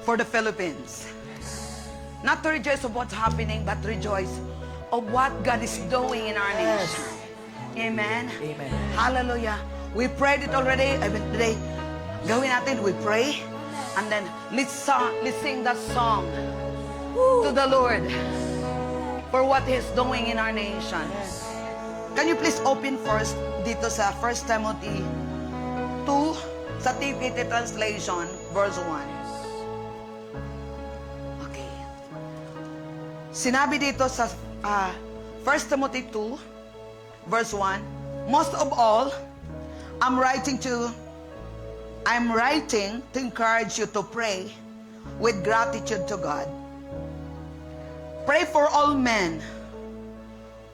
for the Philippines. Not to rejoice of what's happening, but rejoice of what God is doing in our nation. Amen? Amen. Hallelujah. We prayed it already. Even today, gawin natin, we pray. And then, let's sing that song to the Lord for what He's doing in our nation. Can you please open first dito sa 1 Timothy 2 sa TPT translation, verse 1. Okay. Sinabi dito sa 1 Timothy 2, verse 1, most of all, I'm writing to encourage you to pray with gratitude to God. Pray for all men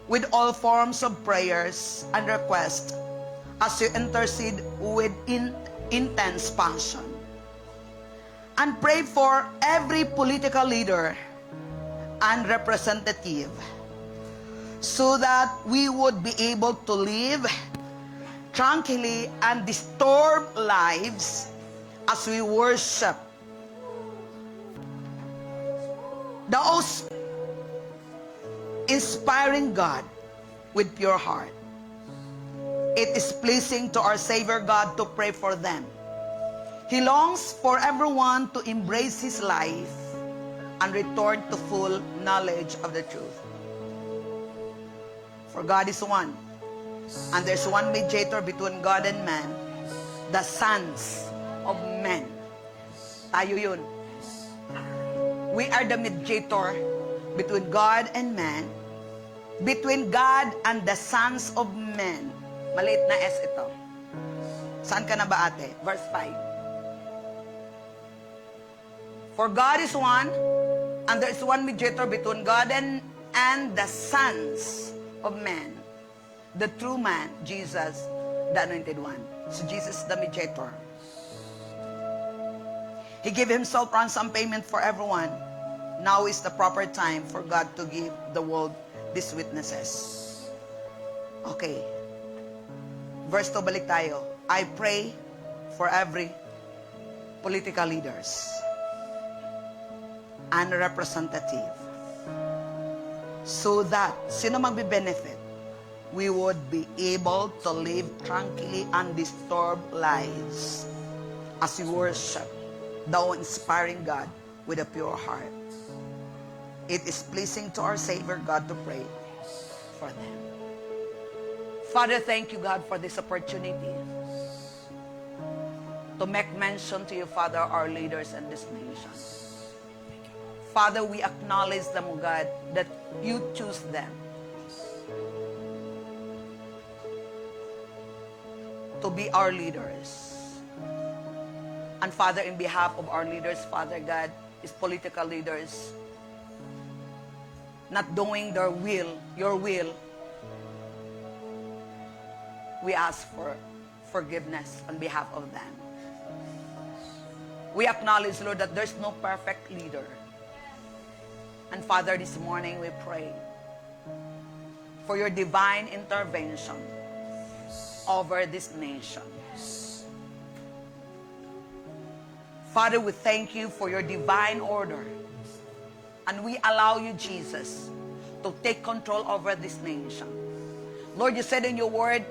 with all forms of prayers and requests as you intercede with intense passion. And pray for every political leader and representative so that we would be able to live tranquilly and disturbed lives as we worship the inspiring God with pure heart. It is pleasing to our Savior God to pray for them. He longs for everyone to embrace His life and return to full knowledge of the truth. For God is one, and there's one mediator between God and man, the sons of men. Tayo yun. We are the mediator between God and man, between God and the sons of men. Maliit na S ito. Saan ka na ba, ate? Verse 5. For God is one, and there is one mediator between God and the sons of men. The true man, Jesus, the anointed one. So Jesus is the mediator. He gave Himself ransom payment for everyone. Now is the proper time for God to give the world these witnesses. Okay. Verse 2, balik tayo. I pray for every political leaders and representative so that sino magbe-benefit, we would be able to live tranquilly undisturbed lives as we worship the inspiring God with a pure heart. It is pleasing to our Savior God to pray for them. Father, thank you, God, for this opportunity to make mention to you, Father, our leaders in this nation. Father, we acknowledge them, O God, that you choose them to be our leaders. And Father, in behalf of our leaders, Father God, is political leaders, not doing their will, your will, we ask for forgiveness on behalf of them. We acknowledge, Lord, that there's no perfect leader. And Father, this morning we pray for your divine intervention over this nation. Father, we thank you for your divine order. And we allow you, Jesus, to take control over this nation. Lord, you said in your word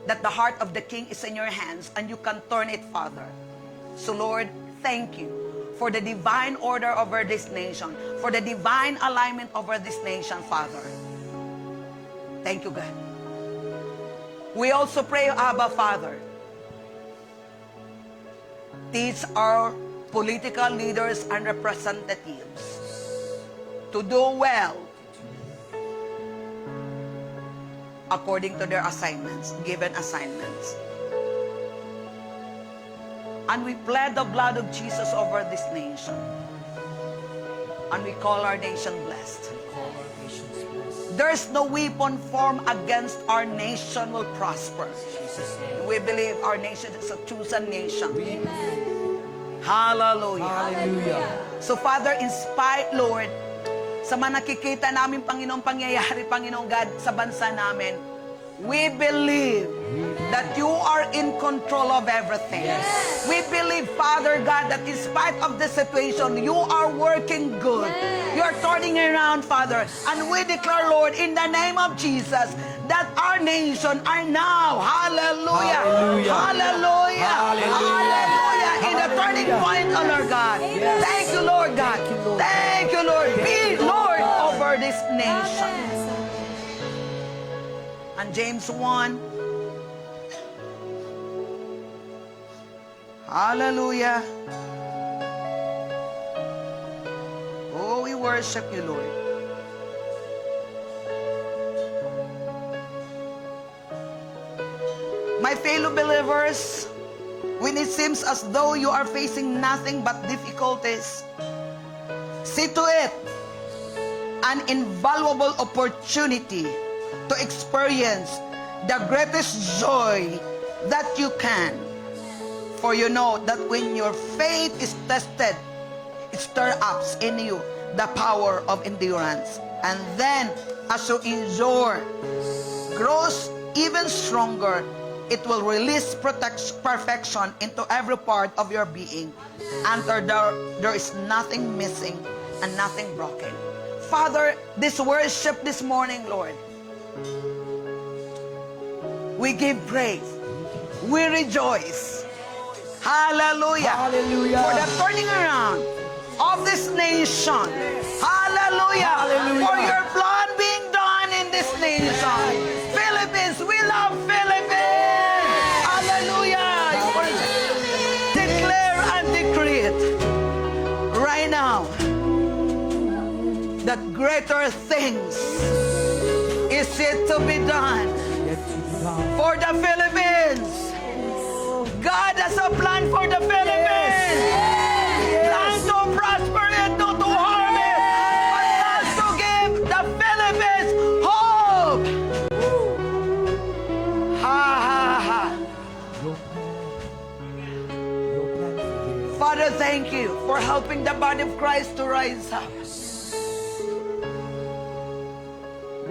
that the heart of the king is in your hands and you can turn it, Father. So Lord, thank you for the divine order over this nation, for the divine alignment over this nation, Father. Thank you, God. We also pray, Abba, Father, teach our political leaders and representatives to do well according to their assignments, given assignments. And we plead the blood of Jesus over this nation. And we call our nation blessed. There's no weapon formed against our nation will prosper. We believe our nation is a chosen nation. Hallelujah. Hallelujah. So Father, in spite, Lord, sa mga nakikita namin, Panginoong, pangyayari, Panginoong God, sa bansa namin, we believe that you are in control of everything. Yes. We believe, Father God, that in spite of the situation, you are working good. Yes. You are turning around, Father. And we declare, Lord, in the name of Jesus, that our nation are now, hallelujah, Hallelujah. hallelujah, hallelujah, in the turning point, oh Lord God. Yes. Thank you, Lord God. Thank you, Lord. Thank you, Lord. Be Lord over this nation. Yes. And James 1. Hallelujah. Oh, we worship you, Lord. My fellow believers, when it seems as though you are facing nothing but difficulties, see to it an invaluable opportunity to experience the greatest joy that you can. For you know that when your faith is tested, it stirs up in you the power of endurance. And then, as you endure, grows even stronger, it will release perfection into every part of your being. And there is nothing missing and nothing broken. Father, this worship this morning, Lord, we give praise. We rejoice. Hallelujah. Hallelujah. For the turning around of this nation. Hallelujah. Hallelujah. For your plan being done in this nation. Philippines, we love Philippines. Hallelujah. Declare and decree it right now that greater things is yet to be done for the Philippines. God has a plan for the Philippines. Plan to prosper it, not to harm it, but not to give the Philippines hope. Ha ha ha. Father, thank you for helping the body of Christ to rise up.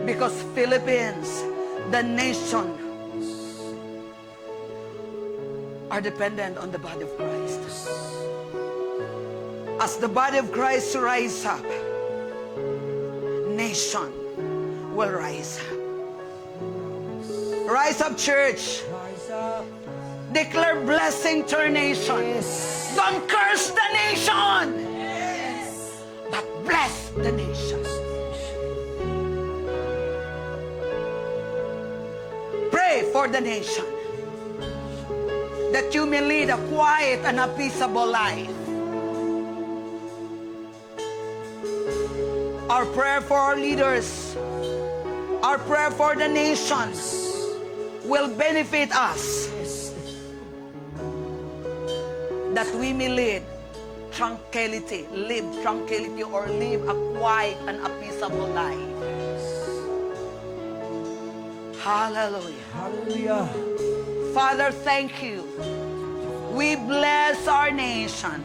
Because Philippines, the nation, are dependent on the body of Christ. As the body of Christ rise up, nation will rise up. Rise up, church. Rise up. Declare blessing to our nation. Yes. Don't curse the nation, but bless the nation. Pray for the nation, that you may lead a quiet and a peaceable life. Our prayer for our leaders, our prayer for the nation will benefit us, that we may lead tranquility, live tranquility, or live a quiet and a peaceable life. Hallelujah. Hallelujah. Father, thank you. We bless our nation.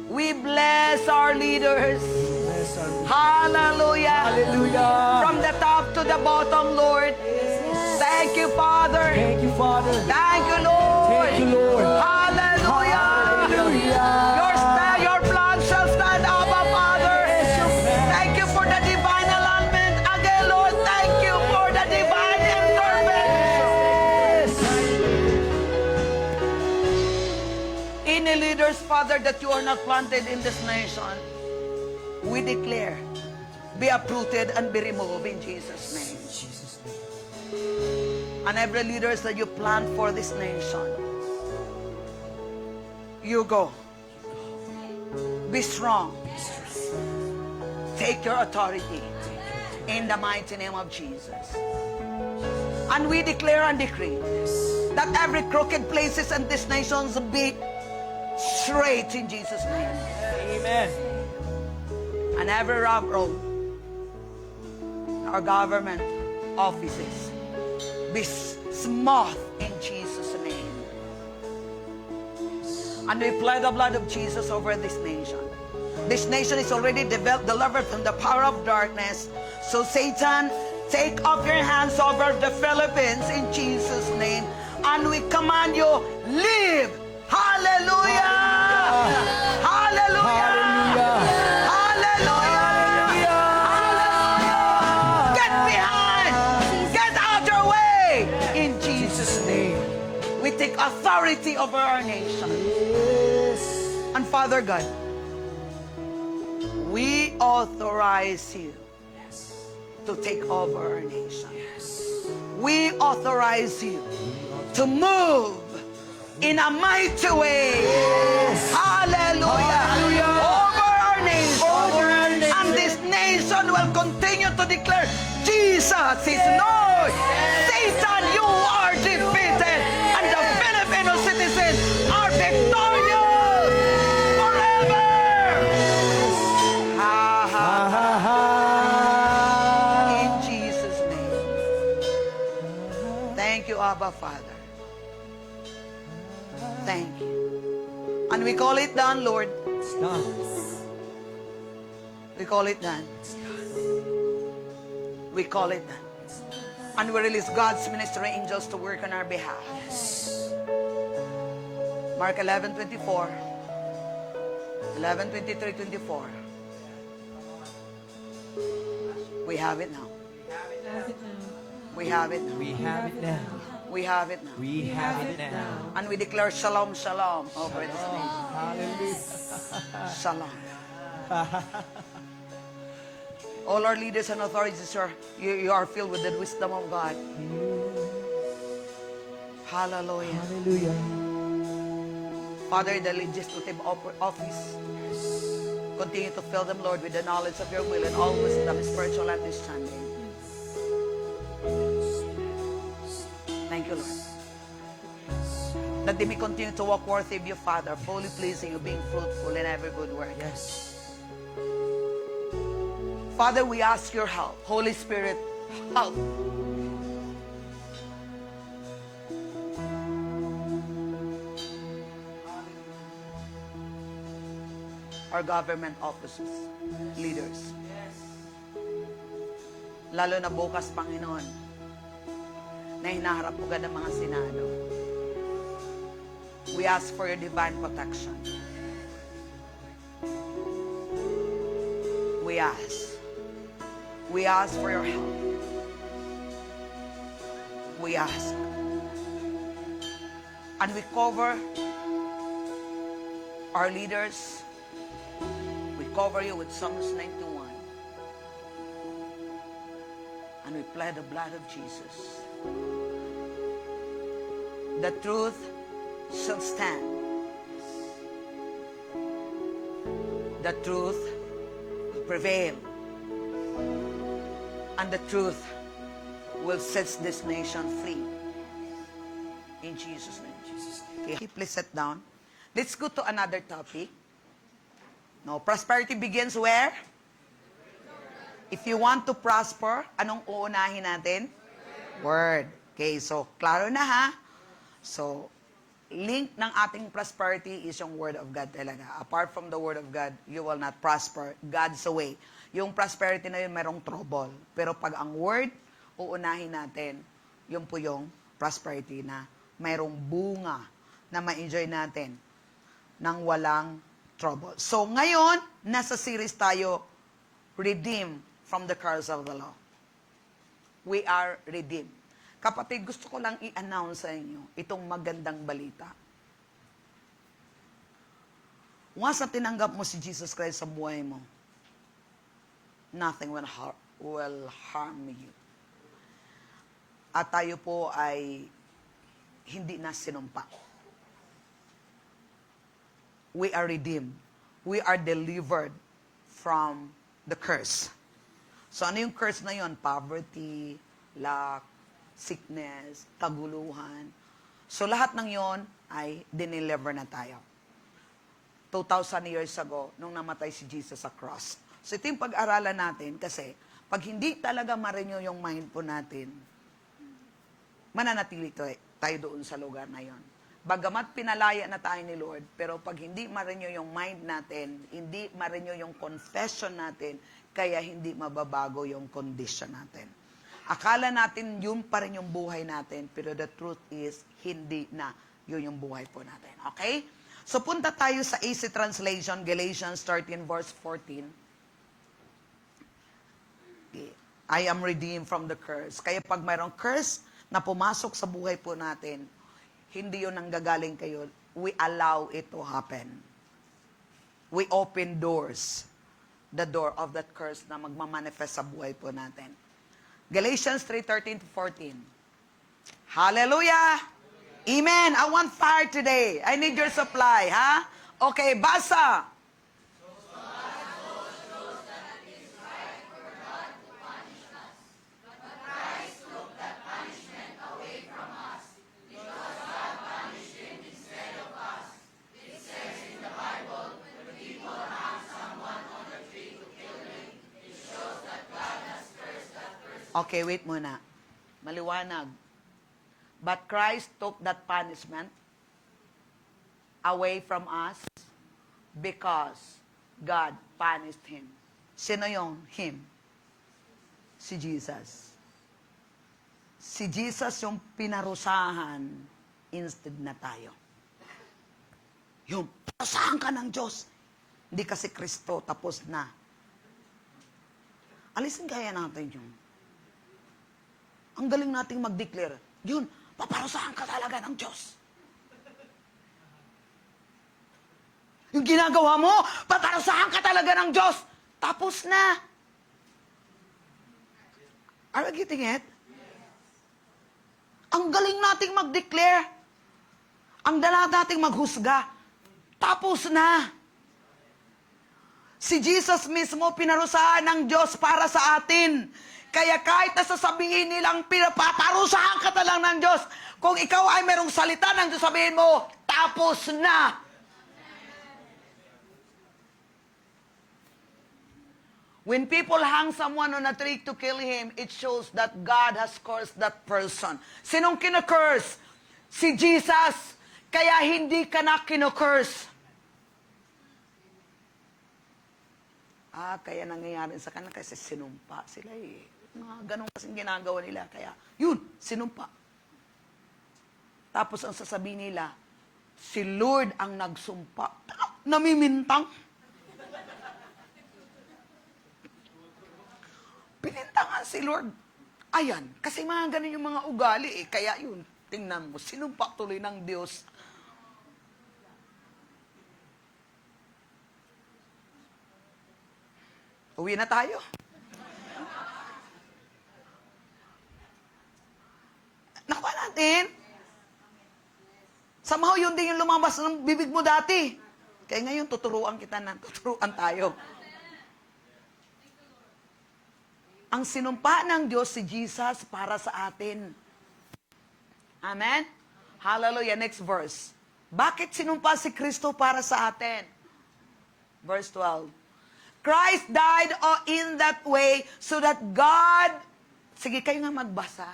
We bless our leaders. Bless our Hallelujah. Hallelujah. From the top to the bottom, Lord. Thank you, Father. Thank you, Father. Thank you, Lord. Thank you, Lord. Hallelujah. Hallelujah. Your blood shall stand up, Father. Thank you for the divine alignment. Again, Lord, thank you for the divine intervention. Any leaders, Father, that you are not planted in this nation, we declare, be uprooted and be removed in Jesus' name. And every leaders that you plant for this nation, you go. Be strong. Take your authority in the mighty name of Jesus. And we declare and decree that every crooked places in this nation be straight in Jesus' name. Amen. And every rough road, our government offices, be smooth in Jesus' name. And we apply the blood of Jesus over this nation. This nation is already delivered from the power of darkness. So Satan, take off your hands over the Philippines in Jesus' name. And and we command you, leave. Hallelujah! Hallelujah! Hallelujah! Hallelujah! Get behind! Get out your way! In Jesus' name, we take authority over our nation. And Father God, we authorize you to take over our nation. We authorize you to move in a mighty way. Hallelujah. Over our nation. And this nation will continue to declare, Jesus is Lord. Satan, you are defeated. And the Filipino citizens are victorious forever. Ha, ha, ha. In Jesus' name. Thank you, Abba Father. Thank you. And we call it done, Lord. It's done. We call it done. We call it done. And we release God's ministering angels to work on our behalf. Mark 11:24. 11:23-24. We have it now. We have it now. We have it now. We have it now. We have it now. And we declare shalom, shalom over this nation. Hallelujah. Shalom. All our leaders and authorities, sir, you are filled with the wisdom of God. Hallelujah. Hallelujah. Father, the legislative office, continue to fill them, Lord, with the knowledge of your will and all wisdom, spiritual understanding. Thank you, Lord. That they may continue to walk worthy of you, Father, fully pleasing you, being fruitful in every good work. Yes. Father, we ask your help. Holy Spirit, help. Our government officers, leaders. Lalo na bukas, Panginoon, na hinaharap po ng mga Senado. We ask for your divine protection. We ask. We ask for your help. We ask. And we cover our leaders. We cover you with Psalms 91. And we plead the blood of Jesus. The truth shall stand. The truth will prevail. And the truth will set this nation free. In Jesus' name. Okay, please sit down. Let's go to another topic. No, prosperity begins where? If you want to prosper, anong uunahin natin? Word. Okay, so klaro na ha. So, link ng ating prosperity is yung Word of God talaga. Apart from the Word of God, you will not prosper God's way. Yung prosperity na yun, merong trouble. Pero pag ang Word, uunahin natin, yun po yung prosperity na merong bunga na ma-enjoy natin nang walang trouble. So, ngayon, nasa series tayo, Redeemed from the Curse of the Law. We are redeemed. Kapatid, gusto ko lang i-announce sa inyo itong magandang balita. Once na tinanggap mo si Jesus Christ sa buhay mo, nothing will harm you. At tayo po ay hindi na sinumpa. We are redeemed. We are delivered from the curse. So ano yung curse na yun? Poverty, lack, sickness, kaguluhan. So lahat ng yon ay dineliver na tayo. 2,000 years ago, nung namatay si Jesus sa cross. So ito yung pag-aralan natin kasi pag hindi talaga ma-renew yung mind po natin, mananatili tayo doon sa lugar na yon. Bagamat pinalaya na tayo ni Lord, pero pag hindi ma-renew yung mind natin, hindi ma-renew yung confession natin, kaya hindi mababago yung condition natin. Akala natin yun pa rin yung buhay natin, pero the truth is, hindi na yun yung buhay po natin. Okay? So punta tayo sa easy translation, Galatians 13 verse 14. I am redeemed from the curse. Kaya pag mayroong curse na pumasok sa buhay po natin, hindi yun nanggagaling kayo. We allow it to happen. We open doors. The door of that curse na magmamanifest sa buhay po natin. Galatians 3:13 to 14. Hallelujah! Amen! I want fire today. I need your supply, ha? Okay, basa! Okay, wait muna. Maliwanag. But Christ took that punishment away from us because God punished Him. Sino yung Him? Si Jesus. Si Jesus yung pinarusahan instead na tayo. Yung parusahan ka ng Diyos. Hindi kasi Kristo, tapos na. Alisin kaya natin yung ang galing nating mag-declare. Yun, paparusahan ka talaga ng Diyos. Yung ginagawa mo, paparusahan ka talaga ng Diyos. Tapos na. Are you getting it? Ang galing nating mag-declare. Ang dala nating maghusga. Tapos na. Si Jesus mismo pinarusahan ng Diyos para sa atin. Kaya kahit na sasabihin nilang paparusahan ka na lang ng Diyos, kung ikaw ay merong salita ng Diyos, sabihin mo, tapos na. When people hang someone on a tree to kill him, it shows that God has cursed that person. Sinong kinakurse? Si Jesus. Kaya hindi ka na kinakurse. Kaya nangyayari sa kanila kasi sinumpa sila eh. Mga ganun kasing ginagawa nila. Kaya, yun, sinumpa. Tapos ang sasabihin nila, si Lord ang nagsumpa. Namimintang. Pinintangan si Lord. Ayan, kasi mga ganun yung mga ugali eh. Kaya yun, tingnan mo, sinumpa tuloy ng Diyos. Uwi na tayo. Nakuha natin. Somehow yun din yung lumabas ng bibig mo dati. Kaya ngayon, tuturuan tayo. Ang sinumpa ng Diyos si Jesus para sa atin. Amen? Hallelujah. Next verse. Bakit sinumpa si Kristo para sa atin? Verse 12. Christ died in that way so that God... Sige, kayo nga magbasa.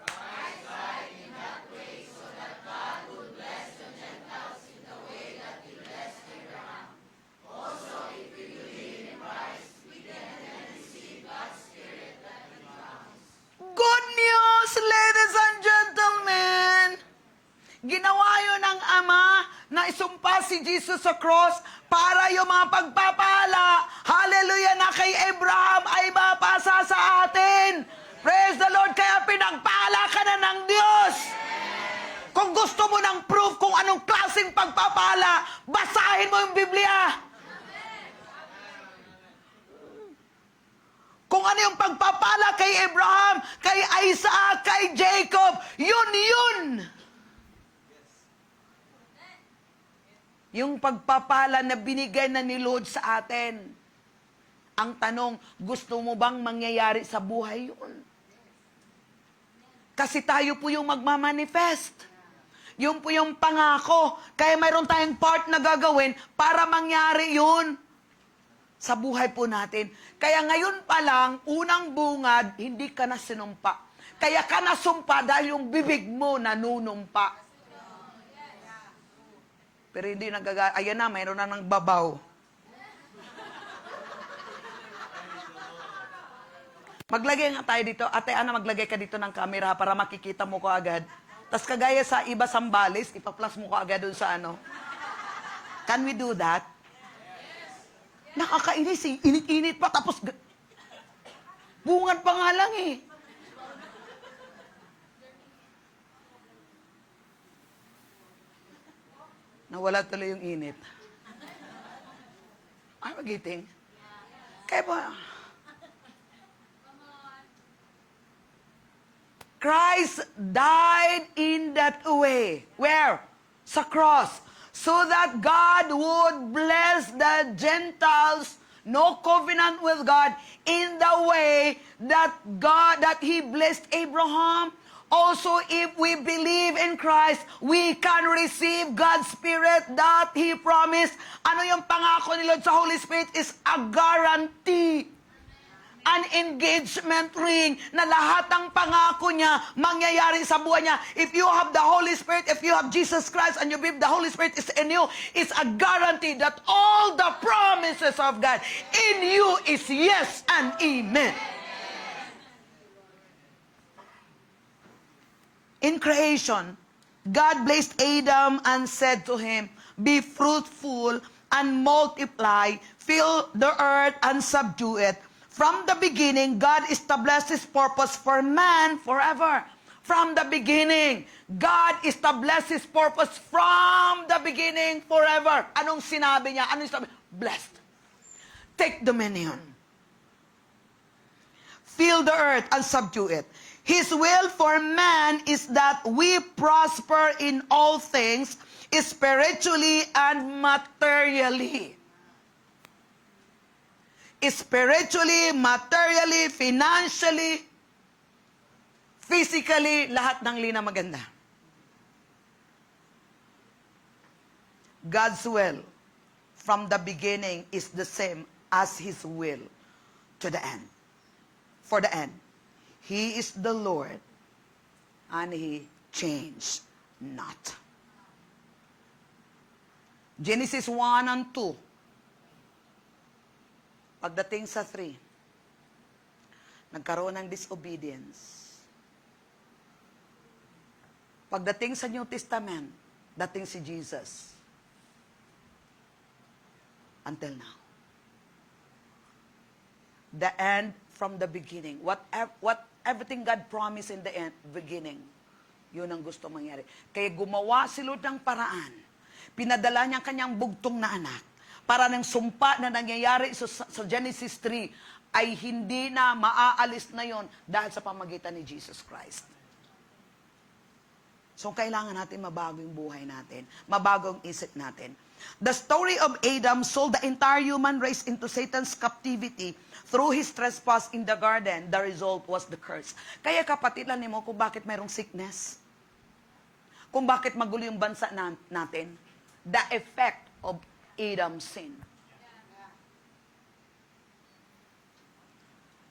Christ died in that way so that God would bless the Gentiles in the way that He blessed Abraham. Also, if we believe in Christ, we can then receive God's Spirit that He promised. Good news, ladies and gentlemen! Ginawa yun ng Ama na isumpa si Jesus sa cross para yung mga pagpapala, hallelujah, na kay Abraham ay mapasa sa atin. Praise the Lord, kaya pinagpala ka na ng Diyos. Kung gusto mo ng proof kung anong klaseng pagpapala, basahin mo yung Biblia. Kung ano yung pagpapala kay Abraham, kay Isaac, kay Jacob, yun. Yung pagpapala na binigay na ni Lord sa atin. Ang tanong, gusto mo bang mangyayari sa buhay yun? Kasi tayo po yung magmamanifest. Yun po yung pangako. Kaya mayroon tayong part na gagawin para mangyari yun sa buhay po natin. Kaya ngayon pa lang, unang bungad, hindi ka na sinumpa. Kaya ka nasumpa dahil yung bibig mo nanunumpa. Pero hindi ayan na, mayroon na ng babaw. Maglagay nga tayo dito. Ate Ana, maglagay ka dito ng camera para makikita mo ko agad. Tapos kagaya sa iba Sambales, ipaplas mo ko agad dun sa ano. Can we do that? Nakakainis eh. Init-init pa. Tapos bungan pa nga lang eh. Nawala tuloy yung init. Ay, magiting. Kaya ba? Christ died in that way. Where? Sa cross. So that God would bless the Gentiles, no covenant with God, in the way that He blessed Abraham. Also, if we believe in Christ, we can receive God's Spirit that He promised. Ano yung pangako ni Lord sa Holy Spirit is a guarantee. An engagement ring na lahat ng pangako niya mangyayari sa buhay niya. If you have the Holy Spirit, if you have Jesus Christ and you believe the Holy Spirit is in you, it's a guarantee that all the promises of God in you is yes and amen. In creation, God blessed Adam and said to him, "Be fruitful and multiply, fill the earth and subdue it." From the beginning, God established His purpose for man forever. From the beginning, God established His purpose from the beginning forever. Anong sinabi niya? Anong sinabi? Blessed. Take dominion. Fill the earth and subdue it. His will for man is that we prosper in all things, spiritually and materially. Spiritually, materially, financially, physically, lahat ng lina maganda. God's will from the beginning is the same as His will to the end. For the end. He is the Lord and He changed not. Genesis 1 and 2. Pagdating sa 3, nagkaroon ng disobedience. Pagdating sa New Testament, dating si Jesus. Until now. The end from the beginning. What everything God promised in the beginning, yun ang gusto mangyari. Kaya gumawa si Lord ng paraan. Pinadala niya ang kanyang bugtong na anak. Para ng sumpa na nangyayari sa Genesis 3 ay hindi na maaalis na yon dahil sa pamagitan ni Jesus Christ. So, kailangan natin mabago yung buhay natin. Mabago ang isip natin. The story of Adam sold the entire human race into Satan's captivity through his trespass in the garden. The result was the curse. Kaya kapatid, alam mo kung bakit mayroong sickness? Kung bakit magulo yung bansa natin? The effect of Adam's sin.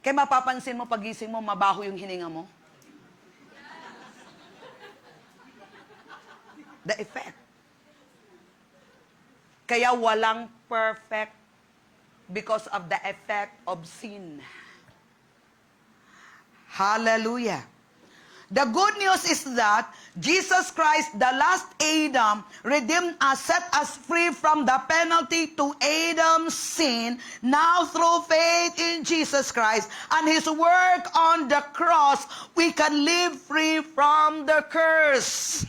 Kaya mapapansin mo, pagising mo, mabaho yung hininga mo. The effect. Kaya walang perfect because of the effect of sin. Hallelujah. The good news is that Jesus Christ, the last Adam, redeemed us, set us free from the penalty to Adam's sin. Now through faith in Jesus Christ and His work on the cross, we can live free from the curse.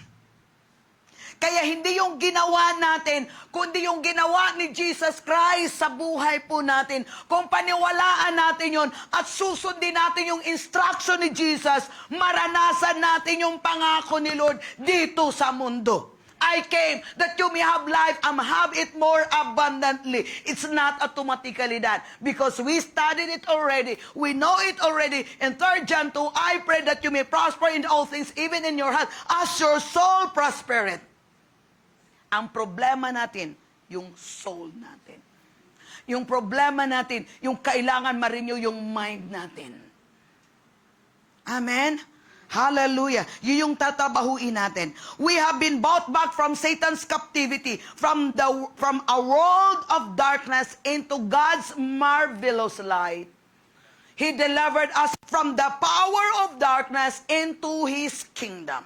Kaya hindi yung ginawa natin, kundi yung ginawa ni Jesus Christ sa buhay po natin. Kung paniwalaan natin yon at susundin natin yung instruction ni Jesus, maranasan natin yung pangako ni Lord dito sa mundo. I came that you may have life and have it more abundantly. It's not automatically done because we studied it already. We know it already. In 3 John 2, I pray that you may prosper in all things, even in your health, as your soul prospereth. Ang problema natin, yung soul natin. Yung problema natin, yung kailangan ma-renew yung mind natin. Amen? Hallelujah. Yun yung tatabahuin natin. We have been bought back from Satan's captivity, from a world of darkness into God's marvelous light. He delivered us from the power of darkness into His kingdom.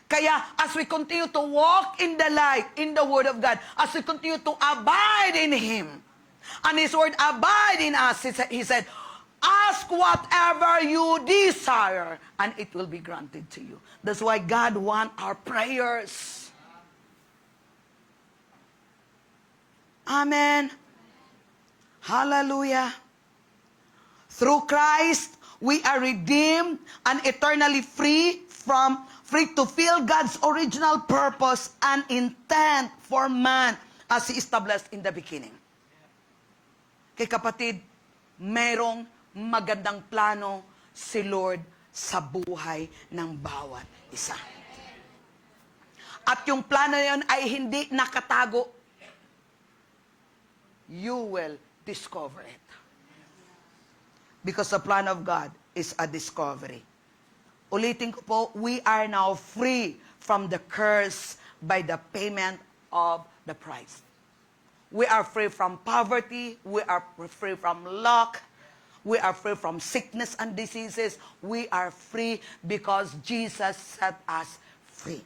Kaya, as we continue to walk in the light, in the Word of God, as we continue to abide in Him, and His Word abide in us, He said, ask whatever you desire, and it will be granted to you. That's why God wants our prayers. Amen. Hallelujah. Through Christ, we are redeemed and eternally free to fulfill God's original purpose and intent for man as He established in the beginning. Kay kapatid, mayroong magandang plano si Lord sa buhay ng bawat isa. At yung plano na yun ay hindi nakatago. You will discover it. Because the plan of God is a discovery. Ulitin ko po, we are now free from the curse by the payment of the price. We are free from poverty. We are free from lack. We are free from sickness and diseases. We are free because Jesus set us free.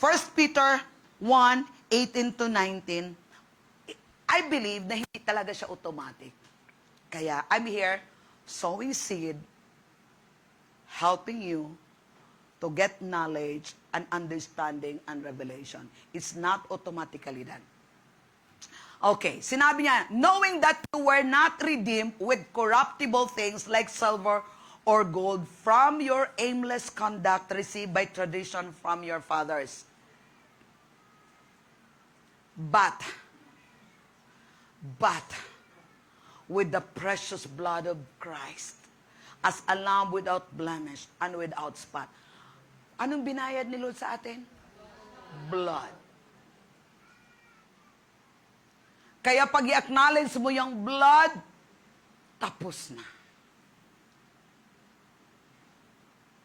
1 Peter 1:18-19, I believe na hindi talaga siya automatic. Kaya I'm here sowing seed, helping you to get knowledge and understanding and revelation. It's not automatically done. Okay, sinabi niya, knowing that you were not redeemed with corruptible things like silver or gold from your aimless conduct received by tradition from your fathers. But, with the precious blood of Christ, as a lamb without blemish and without spot. Anong binayad ni Lord sa atin? Blood. Kaya pag i-acknowledge mo yung blood, tapos na.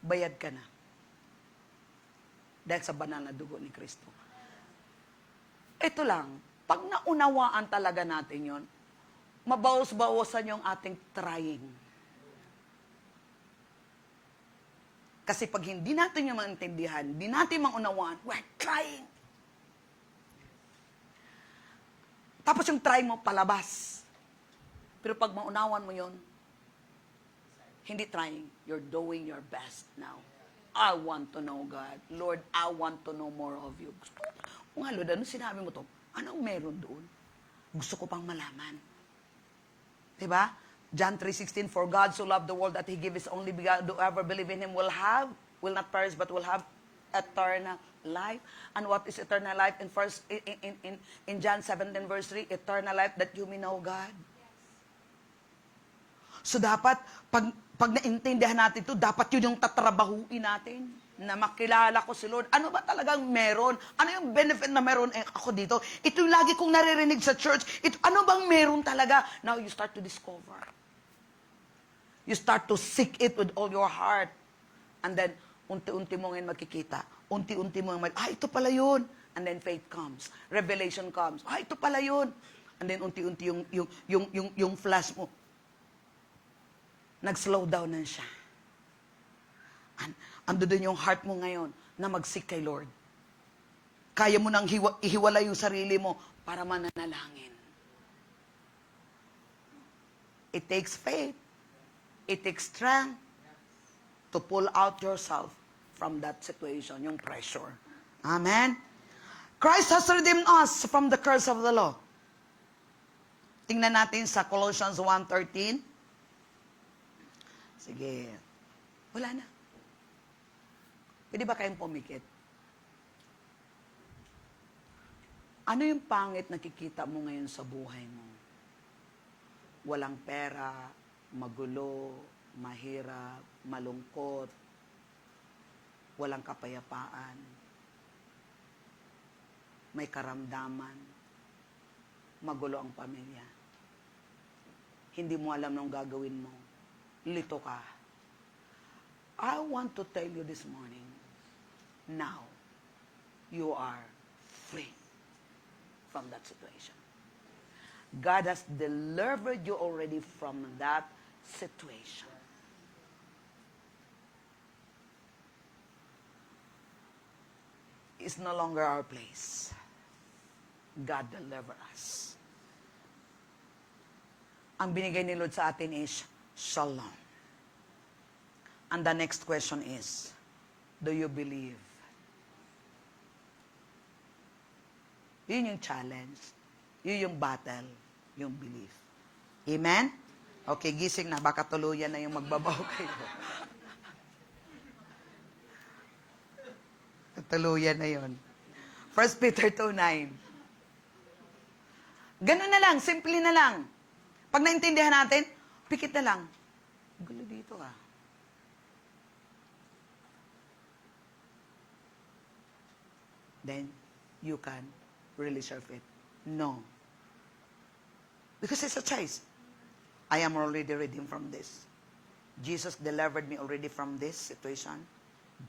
Bayad ka na. Dahil sa banal na dugo ni Kristo. Ito lang, pag naunawaan talaga natin yon, mabawas-bawasan yung ating trying. Kasi pag hindi natin yung maintindihan, hindi natin maunawaan, we're trying. Tapos yung try mo, palabas. Pero pag maunawan mo yon, hindi trying, you're doing your best now. I want to know God. Lord, I want to know more of you. Gusto ko, Lord, ano sinabi mo to? Anong meron doon? Gusto ko pang malaman. Diba? John 3:16, for God so loved the world that He gave His only begotten, whoever believe in Him will not perish, but will have eternal life. And what is eternal life? In John 17 verse 3, eternal life that you may know God. So dapat, pag naintindihan natin ito, dapat yun yung tatrabahuin natin. Na makilala ko si Lord. Ano ba talagang meron? Ano yung benefit na meron ako dito? Ito yung lagi kong naririnig sa church. Ano bang meron talaga? Now you start to discover. You start to seek it with all your heart. And then, unti-unti mo ngayon makikita. Unti-unti mo ngayon, ito pala yun. And then faith comes. Revelation comes. Ito pala yun. And then unti-unti yung flash mo. Nag-slow down na siya. Ando din yung heart mo ngayon na mag-seek kay Lord. Kaya mo nang ihiwalay yung sarili mo para mananalangin. It takes faith. It takes strength to pull out yourself from that situation, yung pressure. Amen? Christ has redeemed us from the curse of the law. Tingnan natin sa Colossians 1:13. Sige. Wala na. Pwede ba kayong pumikit? Ano yung pangit nakikita mo ngayon sa buhay mo? Walang pera, magulo, mahirap, malungkot, walang kapayapaan, may karamdaman, magulo ang pamilya. Hindi mo alam nung gagawin mo. Lito ka. I want to tell you this morning, now, you are free from that situation. God has delivered you already from that situation. It's no longer our place. God deliver us. Ang binigay ni Lord sa atin is shalom. And the next question is, do you believe? Yun yung challenge. Yun yung battle. Yung belief. Amen? Okay, gising na. Baka tuluyan na yung magbabaw kayo. Tuluyan na yun. 1 Peter 2:9. Ganun na lang. Simple na lang. Pag naintindihan natin, pikit na lang. Gulo dito ah. Then, you can really serve it. No. Because it's a choice. I am already redeemed from this. Jesus delivered me already from this situation.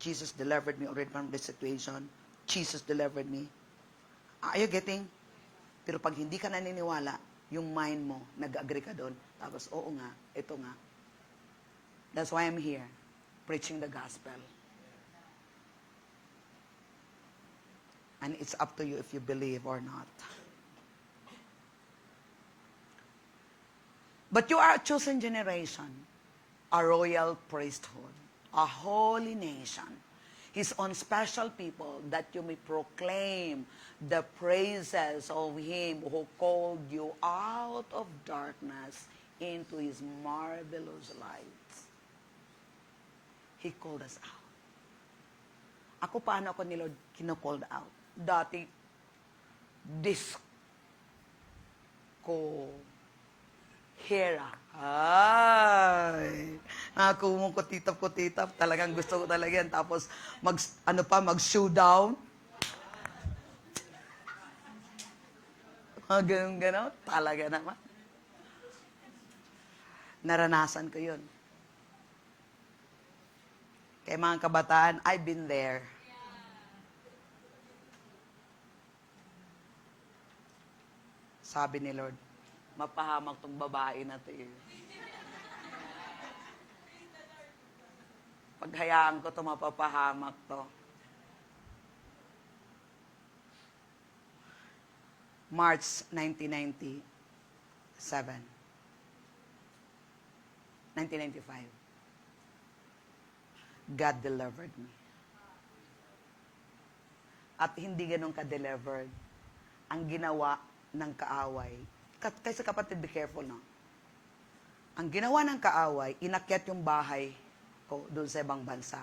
Jesus delivered me already from this situation. Jesus delivered me. Are you getting? Pero pag hindi ka naniniwala, yung mind mo, nag-agree ka doon, tapos, oo nga, ito nga. That's why I'm here, preaching the gospel. And it's up to you if you believe or not. But you are a chosen generation, a royal priesthood, a holy nation, His own special people, that you may proclaim the praises of Him who called you out of darkness into His marvelous light. He called us out. Ako, paano ako ni Lord kino-called out? Dati, Hera. Ay, kumukutitap-kutitap. Talagang gusto ko talaga yan. Tapos, mag-showdown. Ganun-ganon. Talaga naman. Naranasan ko yun. Kaya mga kabataan, I've been there. Sabi ni Lord, mapahamak tong babae na to eh. Paghayaan ko to, mapapahamak to. March 1995. 1995. God delivered me. At hindi ganun ka-delivered. Ang ginawa ng kaaway, kasi kapatid, be careful na. Ang ginawa ng kaaway, inakyat yung bahay ko doon sa ibang bansa.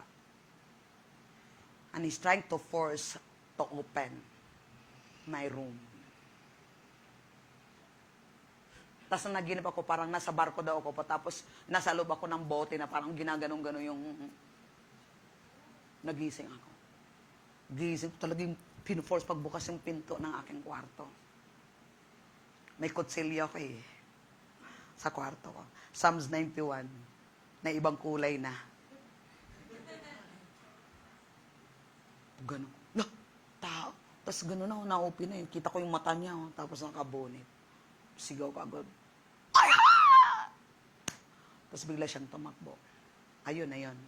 And he's trying to force to open my room. Tapos naginip ako, parang nasa barko daw ako, tapos nasa loob ako ng bote na parang ginaganong-ganon yung nagising ako. Gising ko talagang pinu-force pagbukas yung pinto ng aking kwarto. May kutsilyo ko eh. Sa kwarto ko. Psalms 91. Na ibang kulay na. Ganon. Tao. Tapos ganon ako, na-open na yun. Kita ko yung mata niya. Tapos nakabunit. Sigaw ko agad. Ay! Tapos bigla siyang tumakbo. Ayun na yun.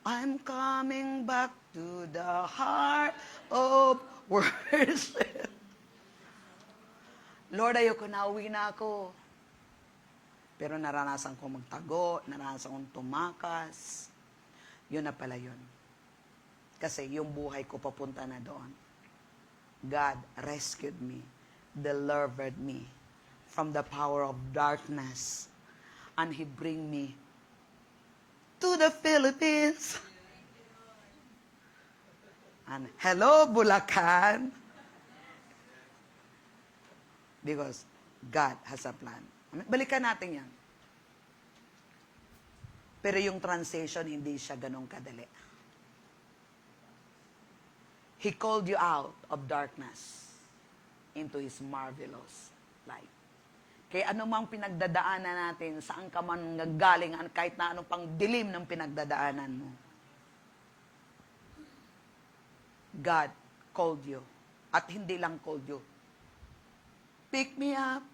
I'm coming back to the heart of worship. Lord, ayoko na, uwi na ako. Pero naranasan ko magtago, naranasan kong tumakas. Yun na pala yun. Kasi yung buhay ko papunta na doon. God rescued me, delivered me from the power of darkness. And He bring me to the Philippines. And hello, Bulacan. Because God has a plan. Balikan natin yan. Pero yung transition, hindi siya ganun kadali. He called you out of darkness into His marvelous light. Kaya anumang pinagdadaanan natin, saan ka man galing, kahit na anong pang dilim ng pinagdadaanan mo, God called you. At hindi lang called you. Pick me up,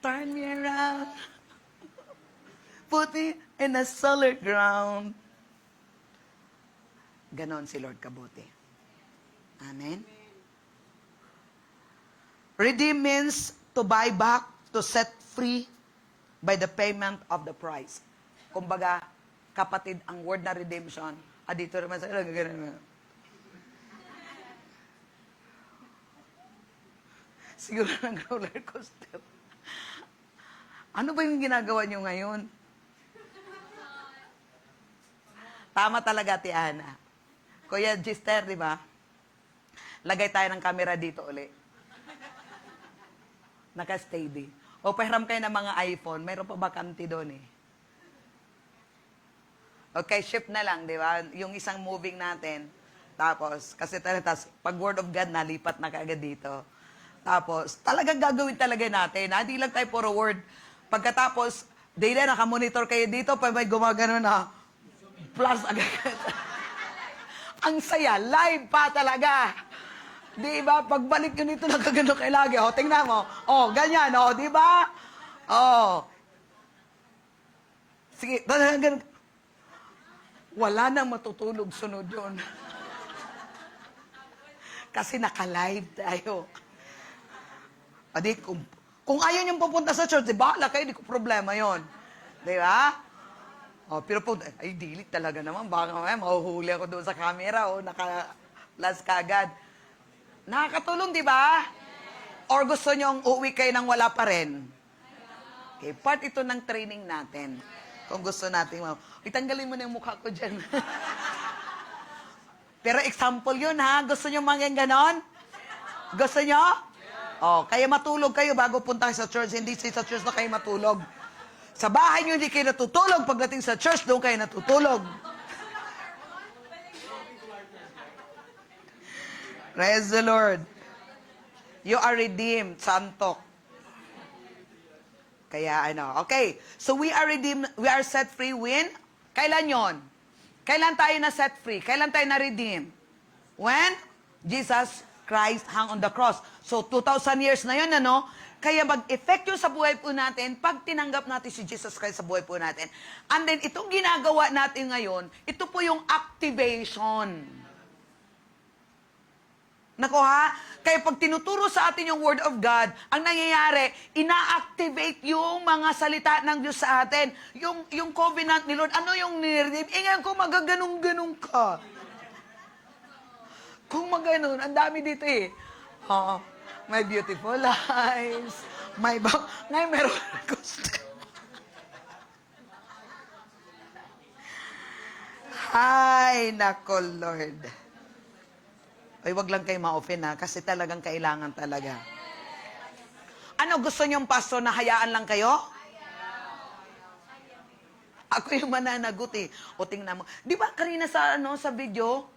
turn me around. Put me in a solid ground. Ganon si Lord kabuti. Amen? Redeem means to buy back, to set free by the payment of the price. Kumbaga, kapatid, ang word na redemption, dito naman sa ganun. Siguro ng roller coaster. Ano ba yung ginagawa nyo ngayon? Tama talaga, Tiana. Kuya Gister, di ba? Lagay tayo ng camera dito uli. Naka-steady. O pahiram kayo ng mga iPhone, mayroon pa bakante doon eh. Okay, shift na lang, di ba? Yung isang moving natin. Tapos, kasi tapos, pag word of God, nalipat na kaagad dito. Tapos, talagang gagawin talaga natin. Hindi lang tayo puro word. Pagkatapos, dahil nakamonitor kayo dito, pa may gumagano na, plus agad. Ang saya, live pa talaga. Di ba? Pagbalik nyo nito, nagkagano kayo lagi. O, tingnan mo. O, ganyan. O, di ba? O. Sige, talagang wala nang matutulog sunod yun. Kasi naka-live tayo. Adi, kung ayaw niyong pupunta sa church, di bahala kayo, di ko problema yon. Di ba? O, pero po, ay, dilit talaga naman. Baka mamaya, mahuhuli ako doon sa camera o naka-plus kagad. Nakakatulong, di ba? Or gusto niyong uuwi kayo nang wala pa rin? Okay, part ito ng training natin. Kung gusto natin, itanggalin mo na yung mukha ko dyan. Pero example yun, ha? Gusto niyo maging ganon? Gusto niyo? Oh, kaya matulog kayo bago punta sa church. Hindi sa church na kayo matulog. Sa bahay niyo hindi kayo natutulog. Pagdating sa church, doon kayo natutulog. Praise the Lord. You are redeemed, Santok. Kaya okay. So we are redeemed, we are set free when? Kailan yon? Kailan tayo na set free? Kailan tayo na redeem? When Jesus Christ hung on the cross. So 2,000 years na yun, Kaya mag-effect yun sa buhay po natin pag tinanggap natin si Jesus Christ sa buhay po natin. And then itong ginagawa natin ngayon, ito po yung activation. Nako ha? Kaya pag tinuturo sa atin yung Word of God, ang nangyayari, ina-activate yung mga salita ng Diyos sa atin. Yung covenant ni Lord, ano yung niredeem? Ngayon kung magaganong-ganong ka. Kung maganon, ang dami dito eh. May beautiful lives. Ngayon meron gusto. Ay, nako Lord. Ay, wag lang kayo ma-offend ha, kasi talagang kailangan talaga. Ano, gusto niyong pastor na hayaan lang kayo? Ako yung mananagot eh. O tingnan mo. Di ba kanina sa video,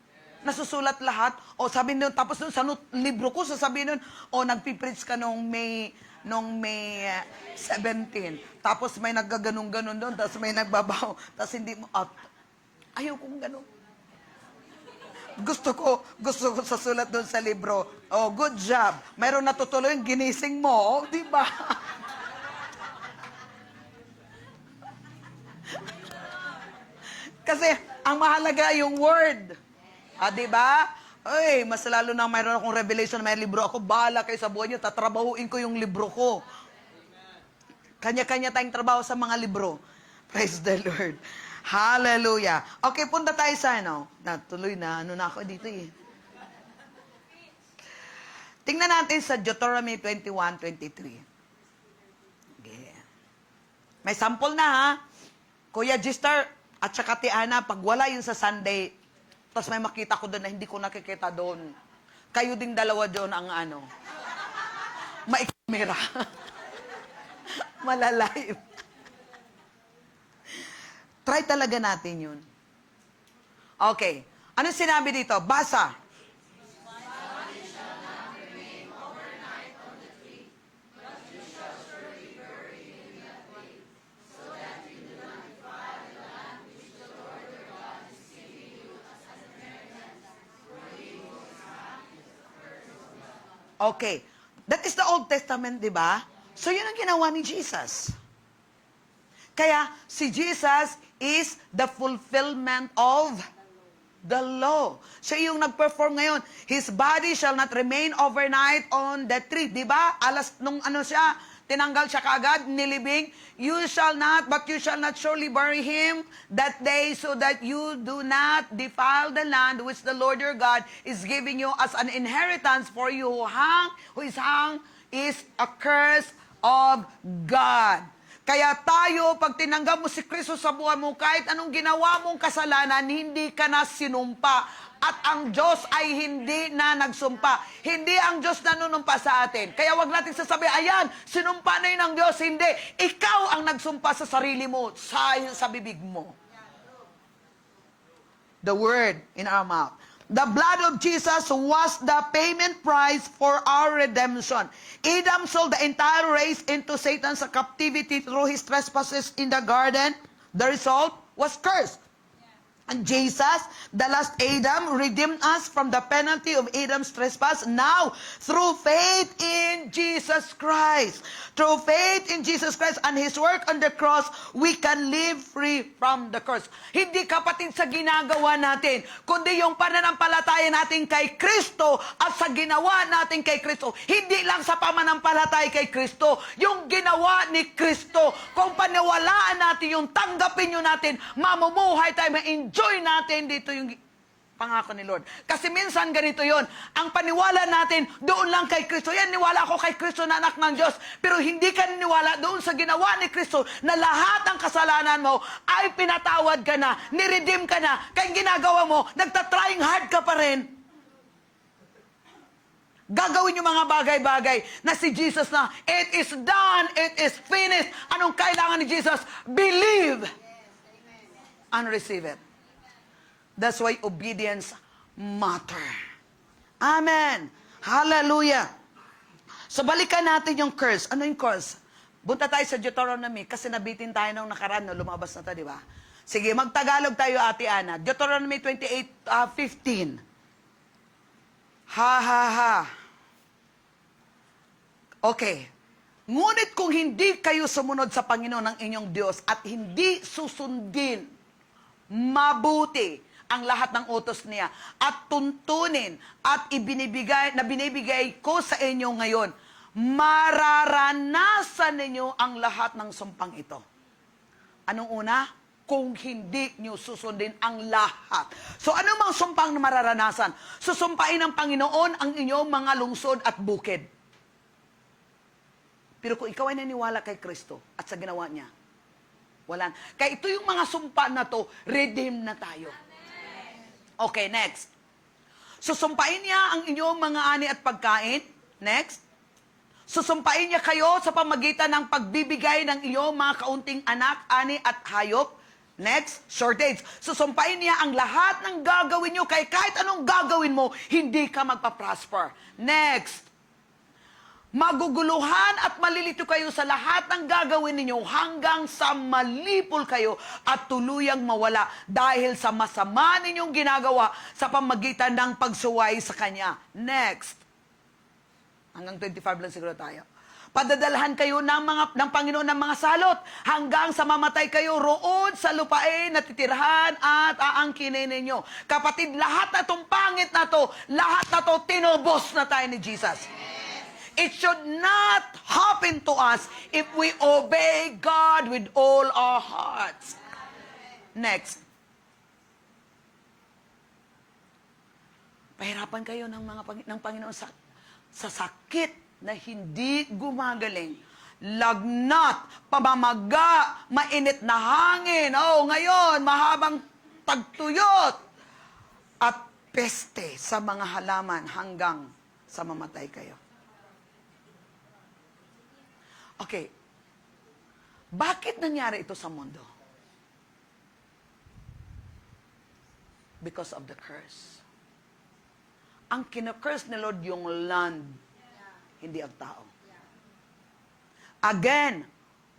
nasusulat lahat? O sabi nun, tapos nun sa libro ko, sasabihin nun, nagpipreach ka nung May 17. Tapos may naggaganong-ganon doon, tapos may nagbabaw. Tapos hindi mo, ayaw kong ganon. Gusto ko sa sulat doon sa libro. Oh, good job. Mayroon natutuloy yung ginising mo. Oh, di ba? Kasi, ang mahalaga yung word. Di ba? Ay, mas lalo na mayroon akong revelation, may libro ako, bahala kayo sa buhay niyo, tatrabahuin ko yung libro ko. Kanya-kanya tayong trabaho sa mga libro. Praise the Lord. Hallelujah. Okay, punta tayo sa Natuloy na, na ako dito eh. Tingnan natin sa Deuteronomy 21:23. Okay. May sample na ha. Kuya Gister at saka Tiana, pag wala yun sa Sunday, tapos may makita ko doon na hindi ko nakikita doon. Kayo ding dalawa doon ang maikamera. Malalive. Try talaga natin yun. Okay. Ano sinabi dito? Basa. Okay. That is the Old Testament, di ba? So yun ang ginawa ni Jesus. Kaya si Jesus is the fulfillment of the law. Siya yung nag-perform ngayon. His body shall not remain overnight on the tree. Diba? Nung siya, tinanggal siya kaagad, nilibing. You shall not, but you shall not surely bury him that day, so that you do not defile the land which the Lord your God is giving you as an inheritance. For you who is hung is a curse of God. Kaya tayo, pag tinanggap mo si Kristo sa buhay mo, kahit anong ginawa mong kasalanan, hindi ka na sinumpa. At ang Diyos ay hindi na nagsumpa. Hindi ang Diyos nanunumpa sa atin. Kaya wag natin sasabihin, ayan, sinumpa na yun ng Diyos. Hindi. Ikaw ang nagsumpa sa sarili mo, sa bibig mo. The word in our mouth. The blood of Jesus was the payment price for our redemption. Adam sold the entire race into Satan's captivity through his trespasses in the garden. The result was curse. And Jesus, the last Adam, redeemed us from the penalty of Adam's trespass. Now, through faith in Jesus Christ, through faith in Jesus Christ and His work on the cross, we can live free from the curse. Hindi kapatid sa ginagawa natin, kundi yung pananampalataya natin kay Kristo at sa ginawa natin kay Kristo. Hindi lang sa pamanampalataya kay Kristo, yung ginawa ni Kristo. Kung paniwalaan natin yung tanggapin nyo natin, mamumuhay tayo, ma-enjoy natin dito yung pangako ni Lord. Kasi minsan ganito yon. Ang paniwala natin, doon lang kay Kristo. Yan, niwala ako kay Kristo na anak ng Diyos. Pero hindi ka niniwala doon sa ginawa ni Kristo na lahat ng kasalanan mo ay pinatawad ka na, niredeem ka na. Kaya ginagawa mo, nagtatrying hard ka pa rin. Gagawin yung mga bagay-bagay na si Jesus na, it is done, it is finished. Anong kailangan ni Jesus? Believe and receive it. That's why obedience matter. Amen. Hallelujah. So balikan natin yung curse. Ano yung curse? Bunta tayo sa Deuteronomy kasi nabitin tayo nung nakaraan, no? Lumabas na tayo, di ba? Sige, magtagalog tayo, Ate Ana. Deuteronomy 28:15. Okay. Ngunit kung hindi kayo sumunod sa Panginoon ng inyong Diyos at hindi susundin mabuti ang lahat ng utos niya at tuntunin at binibigay ko sa inyo ngayon, mararanasan ninyo ang lahat ng sumpang ito. Anong una? Kung hindi nyo susundin ang lahat. So ano mang sumpang na mararanasan? Susumpain ng Panginoon ang inyong mga lungsod at bukid. Pero kung ikaw ay naniwala kay Kristo at sa ginawa niya, wala. Kaya ito yung mga sumpa na to, redeem na tayo. Okay, next. Susumpain niya ang inyong mga ani at pagkain. Next. Susumpain niya kayo sa pamagitan ng pagbibigay ng iyong mga kaunting anak, ani at hayop. Next, shortage. Susumpain niya ang lahat ng gagawin niyo, kaya kahit anong gagawin mo, hindi ka magpa-prosper. Next. Maguguluhan at malilito kayo sa lahat ng gagawin ninyo hanggang sa malipol kayo at tuluyang mawala dahil sa masama ninyong ginagawa sa pamagitan ng pagsuway sa Kanya. Next. Hanggang 25 lang siguro tayo. Padadalhan kayo ng Panginoon ng mga salot hanggang sa mamatay kayo roon sa lupain na titirhan at aangkinin ninyo. Kapatid, lahat na itong pangit na to, lahat na to, tinubos na tayo ni Jesus. It should not happen to us if we obey God with all our hearts. Next. Pahirapan kayo ng Panginoon sa sakit na hindi gumagaling. Lagnat, pamamaga, mainit na hangin. Ngayon, mahabang tagtuyot. At peste sa mga halaman hanggang sa mamatay kayo. Okay, bakit nangyari ito sa mundo? Because of the curse. Ang kina-curse ni Lord yung land, hindi ang tao. Again,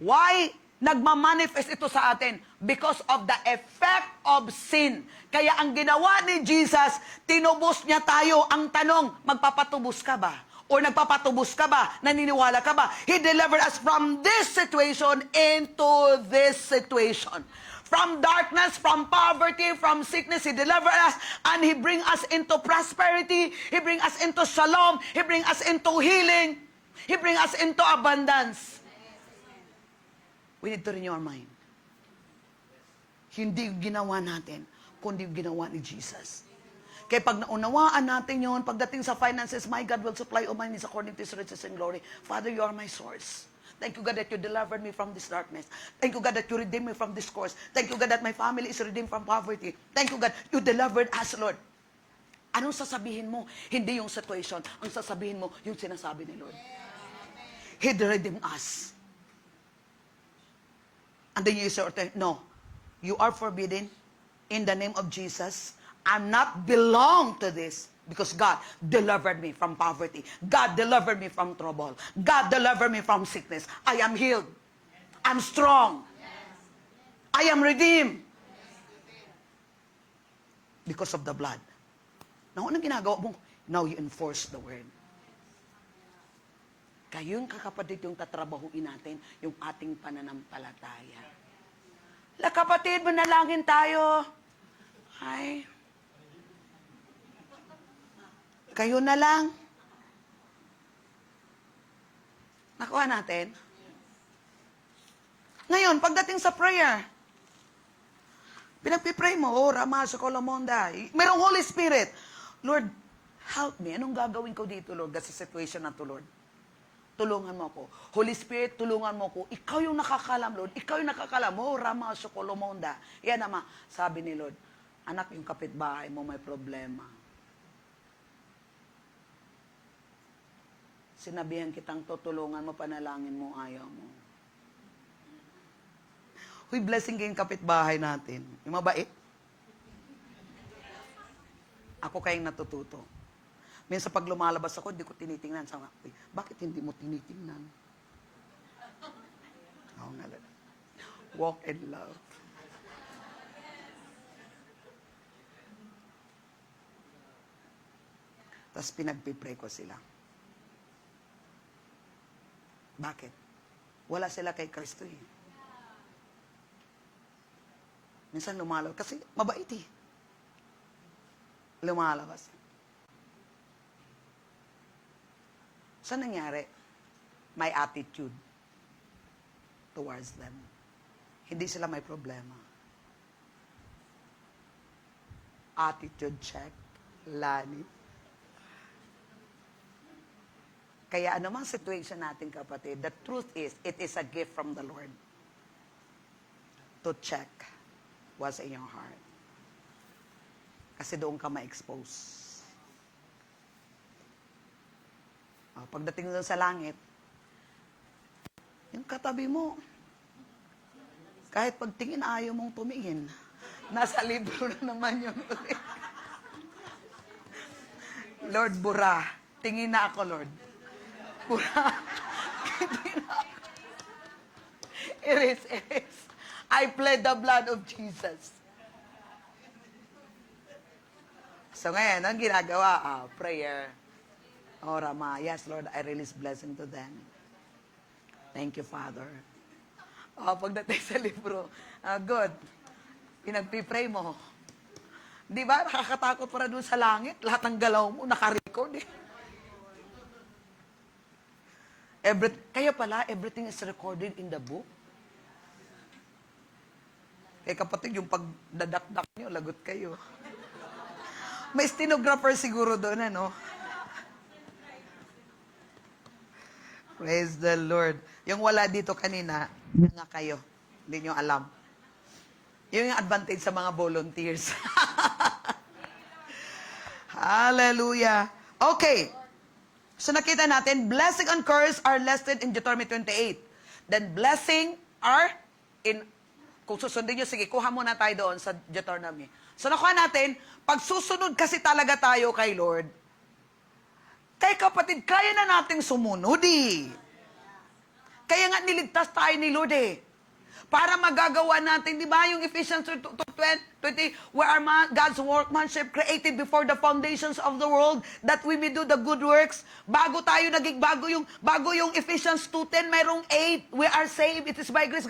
why nagmamanifest ito sa atin? Because of the effect of sin. Kaya ang ginawa ni Jesus, tinubos niya tayo. Ang tanong, magpapatubos ka ba? Or nagpapatubos ka ba? Naniniwala ka ba? He delivered us from this situation into this situation. From darkness, from poverty, from sickness, He delivered us, and He bring us into prosperity. He bring us into shalom. He bring us into healing. He bring us into abundance. We need to renew our mind. Hindi ginawa natin, kundi ginawa ni Jesus. Kaya pag naunawaan natin yon, pagdating sa finances, my God will supply all my needs according to His riches and glory. Father, You are my source. Thank You, God, that You delivered me from this darkness. Thank You, God, that You redeemed me from this curse. Thank You, God, that my family is redeemed from poverty. Thank You, God, You delivered us, Lord. Anong sasabihin mo? Hindi yung situation. Ang sasabihin mo, yung sinasabi ni Lord. He redeemed us. And then you say, no, you are forbidden in the name of Jesus. I'm not belong to this because God delivered me from poverty. God delivered me from trouble. God delivered me from sickness. I am healed. I'm strong. I am redeemed. Because of the blood. Now, anong ginagawa mo? Now you enforce the word. Kayong kakapatid yung tatrabahuin natin, yung ating pananampalataya. La kapatid, manalangin tayo. Ay. Kayo na lang. Nakuha natin. Ngayon, pagdating sa prayer, pinagpipray mo, oh, Rama, Sokolomonda. Merong Holy Spirit. Lord, help me. Anong gagawin ko dito, Lord, sa situation na to, Lord? Tulungan mo ako. Holy Spirit, tulungan mo ako. Ikaw yung nakakalam, Lord. Ikaw yung nakakalam. Oh, Rama, Sokolomonda. Yan naman, sabi ni Lord, anak, yung kapitbahay mo may problema. Sinabihan kitang tutulungan mo, panalangin mo, ayaw mo. Huy, blessing kayong kapitbahay natin. Yung mabait. Ako kayong natututo. Minsan pag lumalabas ako, hindi ko tinitingnan. Sama, bakit hindi mo tinitingnan? Oo nga lang. Walk in love. Tapos pinagpipray ko sila. Bakit? Wala sila kay Kristo eh. Minsan lumalabas. Kasi mabait eh. Lumalabas. Saan nangyari? My attitude towards them. Hindi sila may problema. Attitude check. Lani. Kaya anumang situation natin, kapatid, the truth is, it is a gift from the Lord to check what's in your heart. Kasi doon ka ma-expose. Pagdating doon sa langit, yung katabi mo, kahit pagtingin ayaw mong tumingin, nasa libro na naman yun. Lord, bura. Tingin na ako, Lord. Bura. Tingin na ako. It is. I plead the blood of Jesus. So ngayon, ang ginagawa, prayer. Oh, Rama, yes, Lord, I release blessing to them. Thank you, Father. Pagdating sa libro, good. Pinagpipray mo. Di ba, nakakatakot para doon sa langit. Lahat ng galaw mo, nakarecord eh. Kaya pala, everything is recorded in the book. Kaya kapatid, yung pagdadakdak nyo, lagot kayo. May stenographer siguro doon, ano? Praise the Lord. Yung wala dito kanina, yun nga kayo. Hindi nyo alam. Yun yung advantage sa mga volunteers. Hallelujah. Okay. So nakita natin, blessing and curse are listed in Deuteronomy 28. Then blessing are in, kung susundin nyo, sige, kuha muna tayo doon sa Deuteronomy. So nakuha natin, pag susunod kasi talaga tayo kay Lord, kay kapatid, kaya na nating sumunod eh. Kaya nga niligtas tayo ni Lord eh. para magagawa natin, di ba, yung Ephesians 2:20, we are God's workmanship created before the foundations of the world that we may do the good works. Bago yung Ephesians 2:10, mayroong 8, we are saved, it is by grace,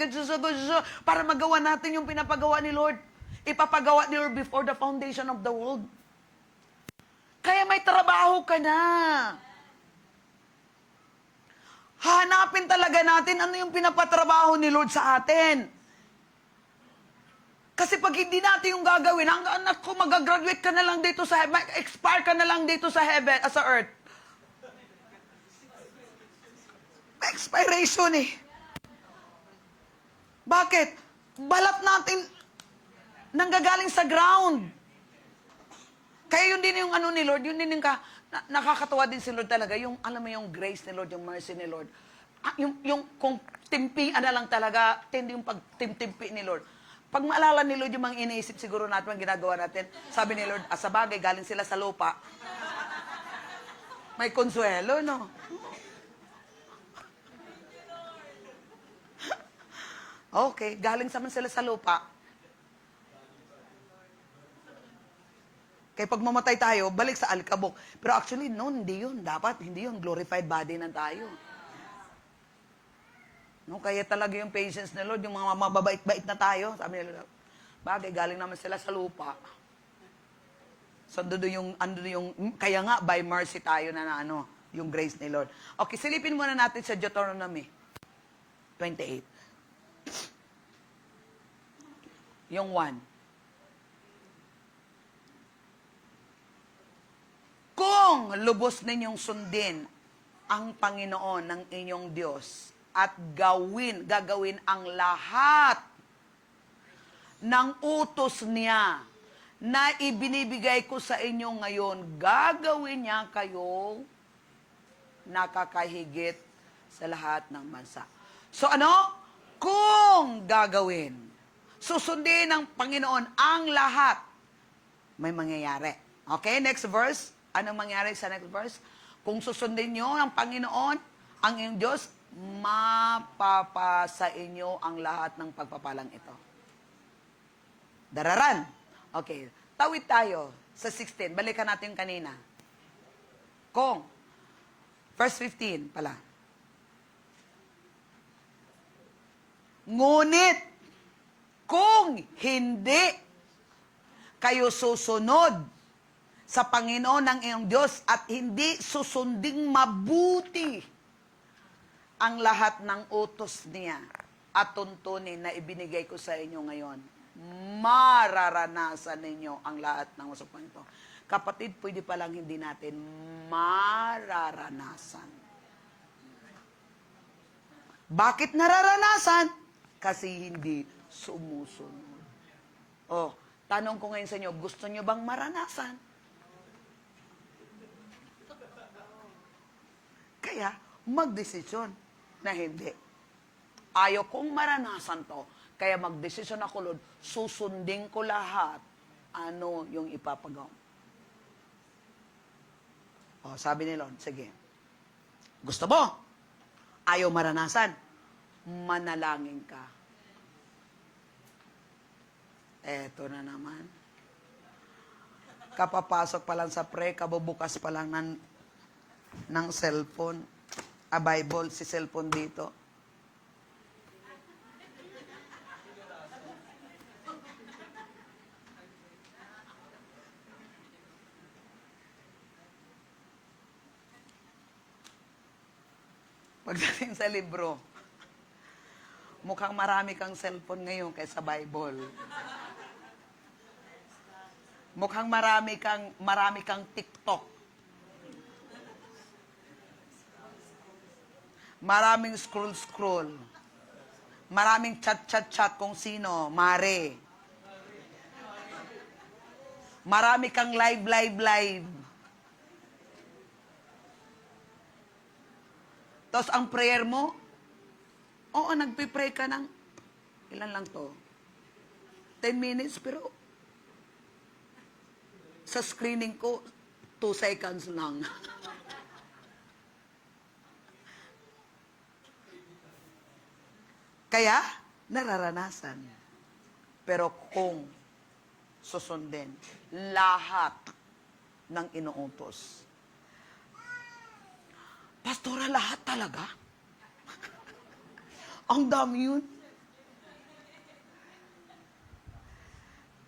para magawa natin yung pinapagawa ni Lord. Ipapagawa ni Lord before the foundation of the world. Kaya may trabaho ka na. Hanapin talaga natin ano yung pinapatrabaho ni Lord sa atin. Kasi pag hindi natin yung gagawin, anak ko, magagraduate ka na lang dito sa heaven, expire ka na lang dito sa heaven, sa earth. May expiration eh. Bakit? Balat natin nanggagaling sa ground. Kaya yun din yung ano ni Lord, yun din yung nakakatawa din si Lord talaga, yung alam mo yung grace ni Lord, yung mercy ni Lord. Yung kung timpian na lang talaga, tindi yung pagtimtimpi ni Lord. Pag maalala ni Lord yung mga iniisip siguro natin, mga ginagawa natin, sabi ni Lord, sa bagay, galing sila sa lupa. May konsuelo, no? Okay, galing naman sila sa lupa. Kaya pag mamatay tayo, balik sa alikabok. Pero actually, no, hindi yun. Dapat, hindi yun. Glorified body na tayo. No, kaya talaga yung patience ni Lord, yung mga mababait-bait na tayo. Sabi nila, bagay, galing naman sila sa lupa. So, kaya nga, by mercy tayo na yung grace ni Lord. Okay, silipin muna natin sa Deuteronomy 28. Yung 1. Kung lubos ninyong sundin ang Panginoon ng inyong Diyos at gagawin ang lahat ng utos niya na ibinibigay ko sa inyo ngayon, gagawin niya kayo nakakahigit sa lahat ng bansa. So kung gagawin, susundin ng Panginoon ang lahat, may mangyayari. Okay, next verse. Anong mangyari sa next verse? Kung susundin nyo ang Panginoon, ang iyong Diyos, mapapasa inyo ang lahat ng pagpapalang ito. Dararan. Okay. Tawid tayo sa 16. Balikan natin yung kanina. Kung. Verse 15 pala. Ngunit, kung hindi kayo susunod sa Panginoon ng iyong Diyos at hindi susunding mabuti ang lahat ng utos niya at tuntunin na ibinigay ko sa inyo ngayon, mararanasan ninyo ang lahat ng usapang ito. Kapatid, pwede palang hindi natin mararanasan. Bakit nararanasan? Kasi hindi sumusunod. Tanong ko ngayon sa inyo, gusto nyo bang maranasan? Kaya, magdesisyon na hindi. Ayaw kong maranasan to. Kaya magdesisyon ako, Lord, susundin ko lahat ano yung ipapagawa. Sabi ni Lord, sige. Gusto mo? Ayaw maranasan? Manalangin ka. Eto na naman. Kapapasok pa lang sa prayer, kabubukas pa lang ng cellphone, Bible, si cellphone dito. Pagdating sa libro, mukhang marami kang cellphone ngayon kaysa Bible. Mukhang marami kang TikTok. Maraming scroll. Maraming chat kung sino, mare. Marami kang live. Tapos ang prayer mo, nagpipray ka ng, ilan lang to? 10 minutes, pero sa screening ko, 2 seconds lang. Kaya, nararanasan. Pero kung susundin lahat ng inuutos. Pastora, lahat talaga? Ang dami yun.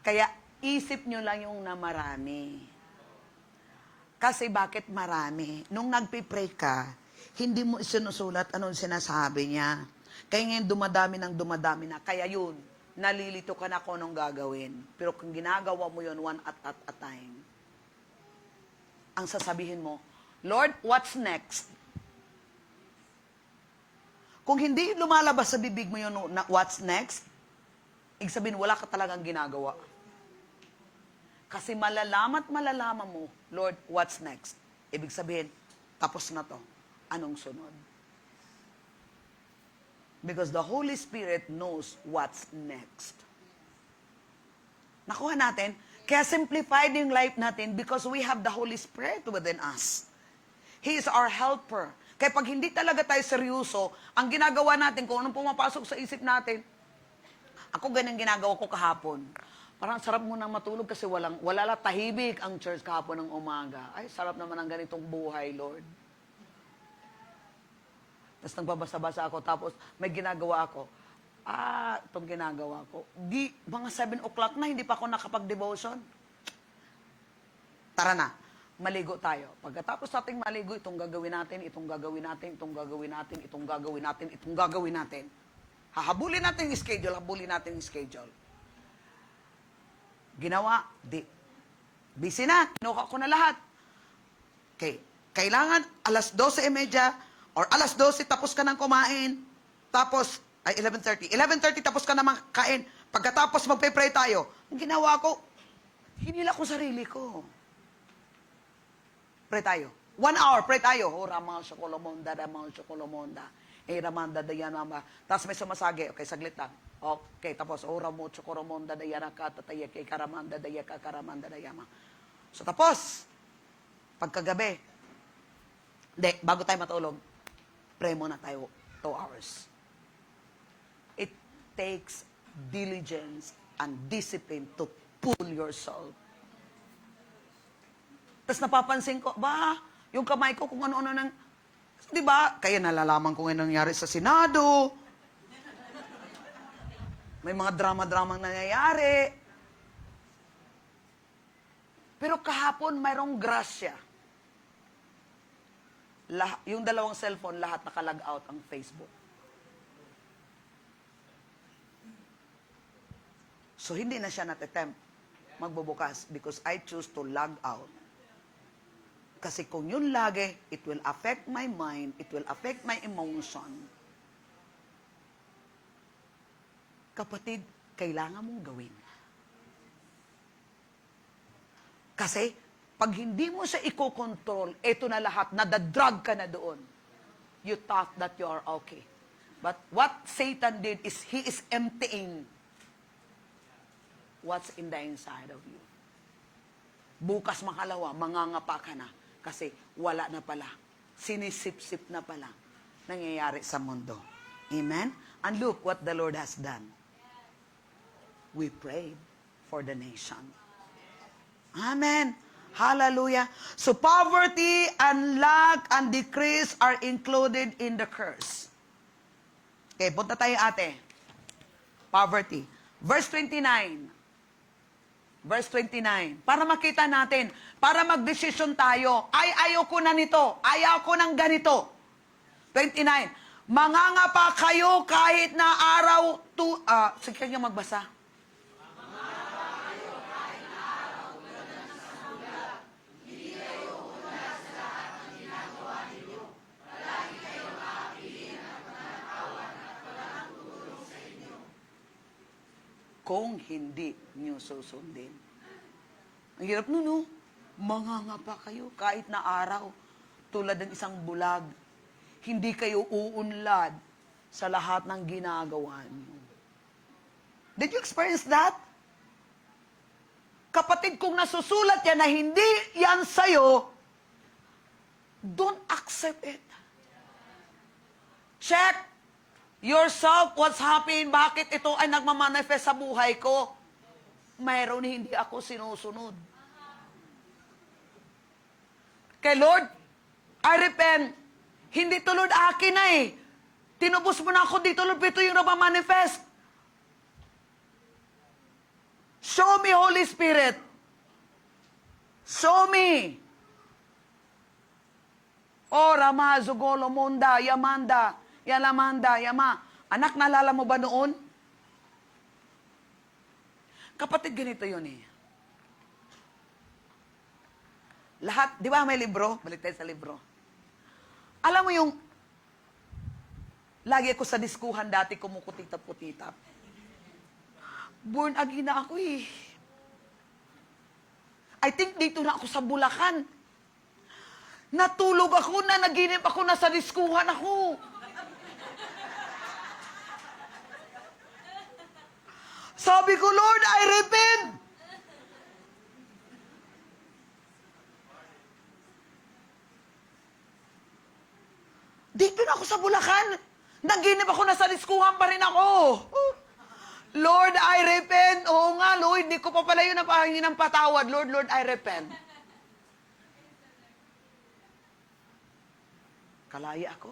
Kaya isip nyo lang yung na marami. Kasi bakit marami? Nung nagpipray ka, hindi mo sinusulat anong sinasabi niya. Kaya ngayon dumadami na. Kaya yun, nalilito ka na kung anong gagawin. Pero kung ginagawa mo yun one at a time, ang sasabihin mo, Lord, what's next? Kung hindi lumalabas sa bibig mo yun na what's next, ibig sabihin, wala ka talagang ginagawa. Kasi malalaman mo, Lord, what's next? Ibig sabihin, tapos na to. Anong sunod? Because the Holy Spirit knows what's next. Nakuha natin, kaya simplified yung life natin because we have the Holy Spirit within us. He is our helper. Kaya pag hindi talaga tayo seryoso, ang ginagawa natin, kung anong pumapasok sa isip natin, ako ganun ginagawa ko kahapon. Parang sarap mo nang matulog kasi wala tahimik ang church kahapon ng umaga. Ay, sarap naman ang ganitong buhay, Lord. Tapos nagbabasa-basa ako, tapos may ginagawa ako. Itong ginagawa ko. Mga 7 o'clock na, hindi pa ako nakapag-devotion. Tara na, maligo tayo. Pagkatapos nating maligo, itong gagawin natin, itong gagawin natin, itong gagawin natin, itong gagawin natin, itong gagawin natin. Hahabulin natin yung schedule, habulin natin yung schedule. Ginawa, busy na, kinuha ko na lahat. Okay, kailangan alas 12:30 or alas 12 tapos ka nang kumain, tapos, 11:30. 11:30 tapos ka na makain. Pagkatapos magpe-pray tayo. Ang ginawa ko, hinila ko sarili ko. Pray tayo. 1 hour, pray tayo. Oh, Ramal Shokolomonda, Ramal Shokolomonda. Ramanda Dayanama. Tapos may sumasagi. Okay, saglit lang. Okay, tapos, Ramo Chokoromonda Dayanaka, Tatayake, Karamanda Dayaka, Karamanda Dayama. So, tapos, pagkagabi, bago tayo matulog, pray muna tayo 2 hours. It takes diligence and discipline to pull yourself. Tapos napapansin ko, yung kamay ko kung ano-ano nang, di ba? Kaya nalalaman ko ngayon nangyari sa Senado. May mga drama-dramang nangyayari. Pero kahapon, mayroong grasya. Yung 2 cellphone, lahat nakalag out ang Facebook. So, hindi na siya natitempt magbubukas because I choose to log out. Kasi kung yun lagi, it will affect my mind, it will affect my emotion. Kapatid, kailangan mong gawin. Kasi, pag hindi mo siya iko-control, ito na lahat, nadadrag ka na doon. You thought that you are okay. But what Satan did is, he is emptying what's in the inside of you. Bukas makalawa, mangangapa ka na. Kasi wala na pala. Sinisip-sip na pala nangyayari sa mundo. Amen? And look what the Lord has done. We prayed for the nation. Amen. Hallelujah. So poverty and lack and decrease are included in the curse. Okay, punta tayo ate. Poverty. Verse 29. Verse 29. Para makita natin, para magdesisyon tayo, ayoko na nito, ayoko ng ganito. 29. Mangangapa kayo kahit na araw, sige niyo magbasa. Kung hindi nyo susundin. Ang hirap nun, no? Mangangapa kayo kahit na araw, tulad ng isang bulag. Hindi kayo uunlad sa lahat ng ginagawa nyo. Did you experience that? Kapatid, kung nasusulat yan na hindi yan sa'yo, don't accept it. Check yourself, what's happening? Bakit ito ay nagmamanifest sa buhay ko? Mayroon hindi ako sinusunod. Kay Lord, I repent. Hindi to Lord akin na eh. Tinubos mo na ako dito Lord, ito yung nagmamanifest. Show me, Holy Spirit. Show me. Oh, Rama, Zugolo, Monda, Yamanda, Yalamanda, Yama. Anak, naalala mo ba noon? Kapatid, ganito yun eh. Lahat, di ba may libro? Balik tayo sa libro. Alam mo yung, lagi ako sa diskuhan dati, kumukutitap-kutitap. Born again na ako eh. I think dito na ako sa Bulacan. Natulog ako na, naginip ako, nasa diskuhan ako. Sabi ko, Lord, I repent. Dito na ako sa Bulacan. Naginip ako, nasa diskuhan pa rin ako. Lord, I repent. Oo nga, Lord, hindi ko pa pala yun napahingi ng patawad. Lord, I repent. Kalaya ako.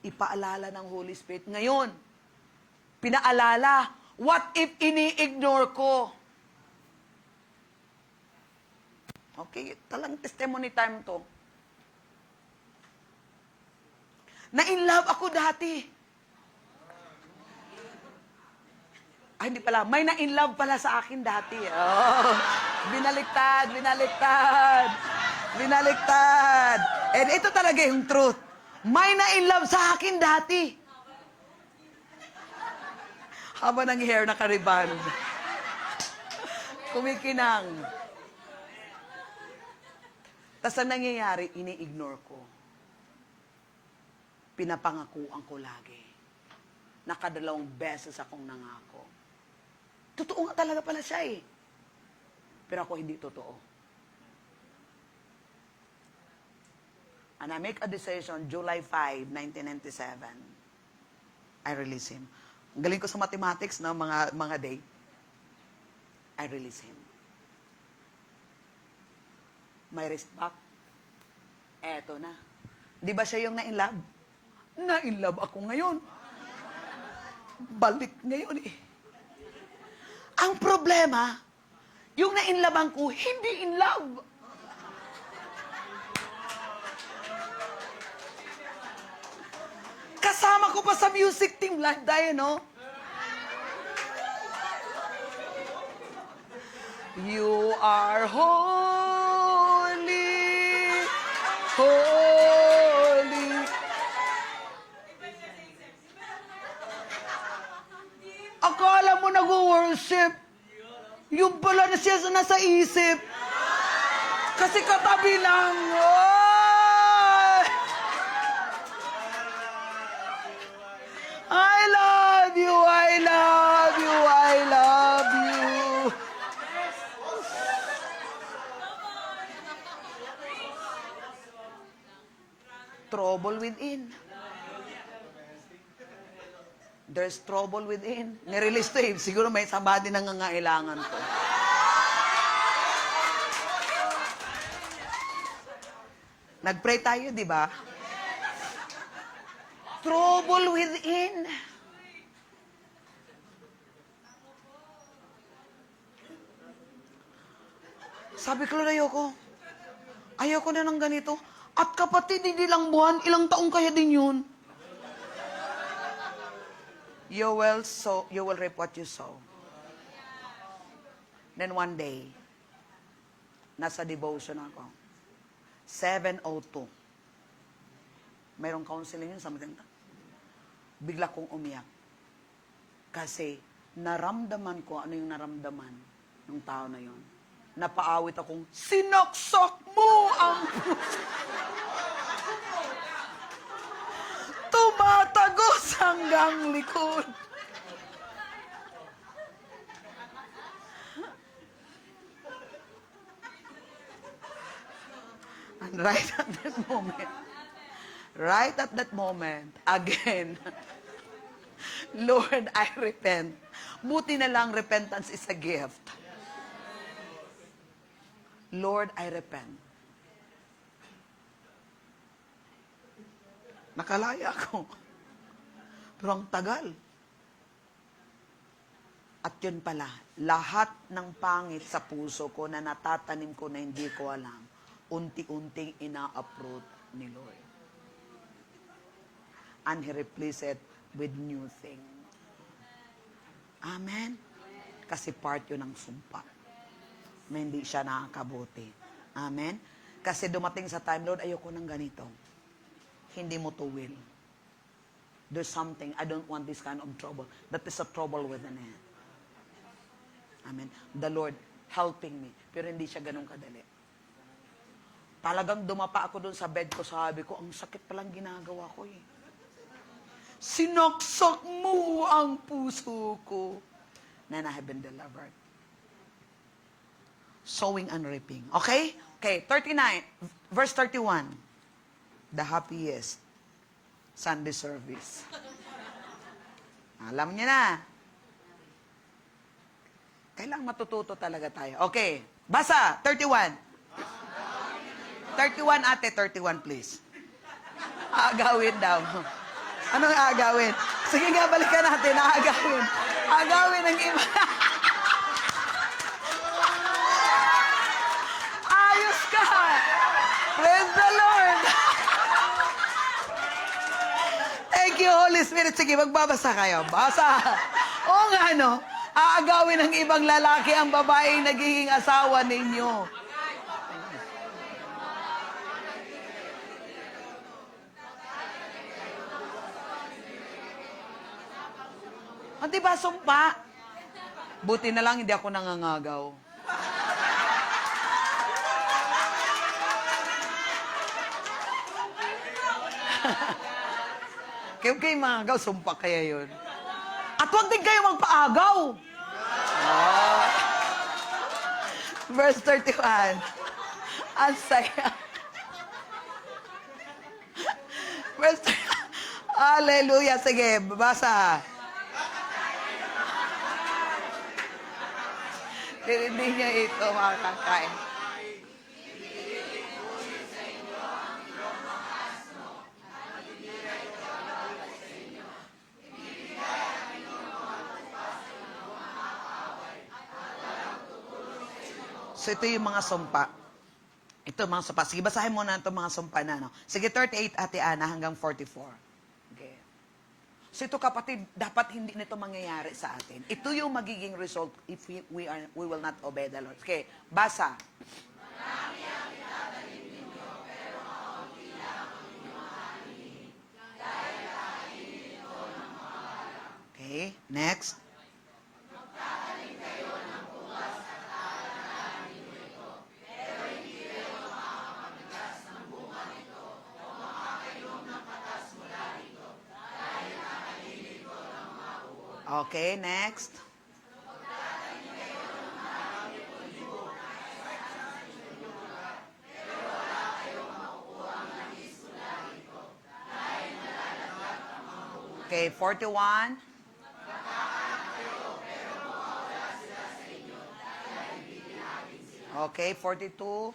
Ipaalala ng Holy Spirit. Ngayon, pinaalala, what if ini-ignore ko? Okay, talang testimony time to. Na-in love ako dati. Ay, hindi pala. May na-in love pala sa akin dati. Oh, binaliktad. And ito talaga yung truth. May na-in love sa akin dati. Habang ang hair nakariband. Kumikinang. Tapos ang nangyayari, ini-ignore ko. Pinapangakuan ko lagi. Nakadalawang beses akong nangako. Totoo nga talaga pala siya eh. Pero ako hindi totoo. And I make a decision, July 5, 1997. I release him. Ang galing ko sa mathematics, no, mga day. I release him. My wrist back. Eto na. Di ba siya yung na-in-love? Na-in-love ako ngayon. Balik ngayon eh. Ang problema, yung na-in-lovean ko, hindi in love. Kasama ko pa sa music team, like tayo, no? You are holy, holy. Akala mo nag-worship. Yung pala na siya nasa isip. Kasi katabi lang. Oh! I love you, I love you, I love you. Trouble within. There's trouble within. Nirelease to eh. Siguro may somebody na nangangailangan to. Nag-pray tayo, di ba? Trouble within. Sabi ko, ayoko na ng ganito. At kapatid, hindi lang buwan, ilang taong kaya din yun. You will reap what you sow. Then one day, nasa devotion ako. 7:02. Mayroong counseling yun sa maganda. Bigla kong umiyak. Kasi naramdaman ko ano yung naramdaman ng tao na yon. Napaawit akong, sinaksak mo ang puso. Tumatagos hanggang likod. And right at that moment, Right at that moment, again, Lord, I repent. Buti na lang, repentance is a gift. Lord, I repent. Nakalaya ako. Pero ang tagal. At yun pala, lahat ng pangit sa puso ko na natatanim ko na hindi ko alam, unti-unting ina-uproot ni Lord. And He replaced it with new thing. Amen? Kasi part yun ng sumpa. Na hindi siya nakakabuti. Amen? Kasi dumating sa time, Lord, ayoko ng ganito. Hindi mo to will. There's something, I don't want this kind of trouble. That is a trouble within it. Amen. The Lord helping me. Pero hindi siya ganun kadali. Talagang dumapa ako dun sa bed ko, sabi ko, ang sakit palang ginagawa ko eh. Sinaksak mo ang puso ko. Then I have been delivered. Sowing and reaping. Okay? Okay, 39, verse 31. The happiest Sunday service. Alam niyo na. Kailangan matututo talaga tayo. Okay, basa, 31. 31 ate, 31 please. Aagawin daw. Anong aagawin? Sige nga, balikan natin, aagawin. Aagawin ang iba. Ayos ka! Praise the Lord! Thank you, Holy Spirit. Sige, magbabasa kayo. Basa. Oo nga, no? Aagawin ng ibang lalaki ang babaeng nagiging asawa ninyo. O, diba, sumpa? Buti na lang hindi ako nangangagaw. Kayo mangagaw, sumpa kaya yun. At huwag din kayo magpaagaw. Oh. Verse 31. Ang saya. Verse 31. Hallelujah. Sige, basa. Hindi niya ito makakain. So, ito yung mga sumpa. Ito mga sumpa. Sige, basahin mo na itong mga sumpa na. No? Sige, 38, Ate Ana, hanggang 44. Okay. So, ito kapatid, dapat hindi nito mangyayari sa atin. Ito yung magiging result if we will not obey the Lord. Okay, basa. Marami ang itatanim ninyo, pero makaunti lang ang inyong aanin. Dahil kainin ito ng mga alam. Okay, next. Okay, next. Okay, 41. Okay, 42.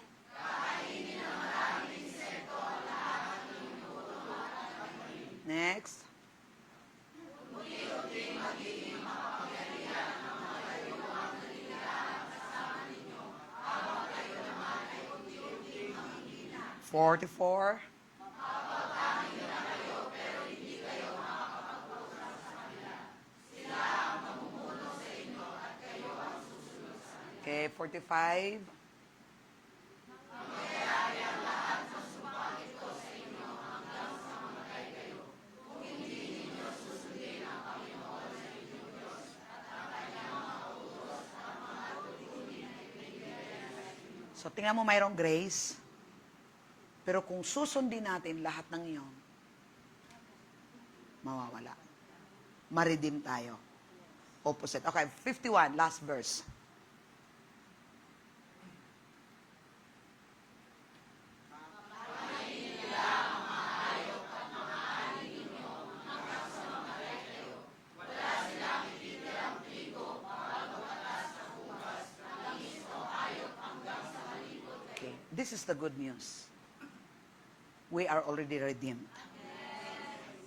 Next. Forty-four. Okay, 45. So, tingnan mo mayroong grace. Pero kung susundin natin lahat ng iyon, mawawala. Maridim tayo. Opposite. Okay, 51, last verse. This is the good news. We are already redeemed.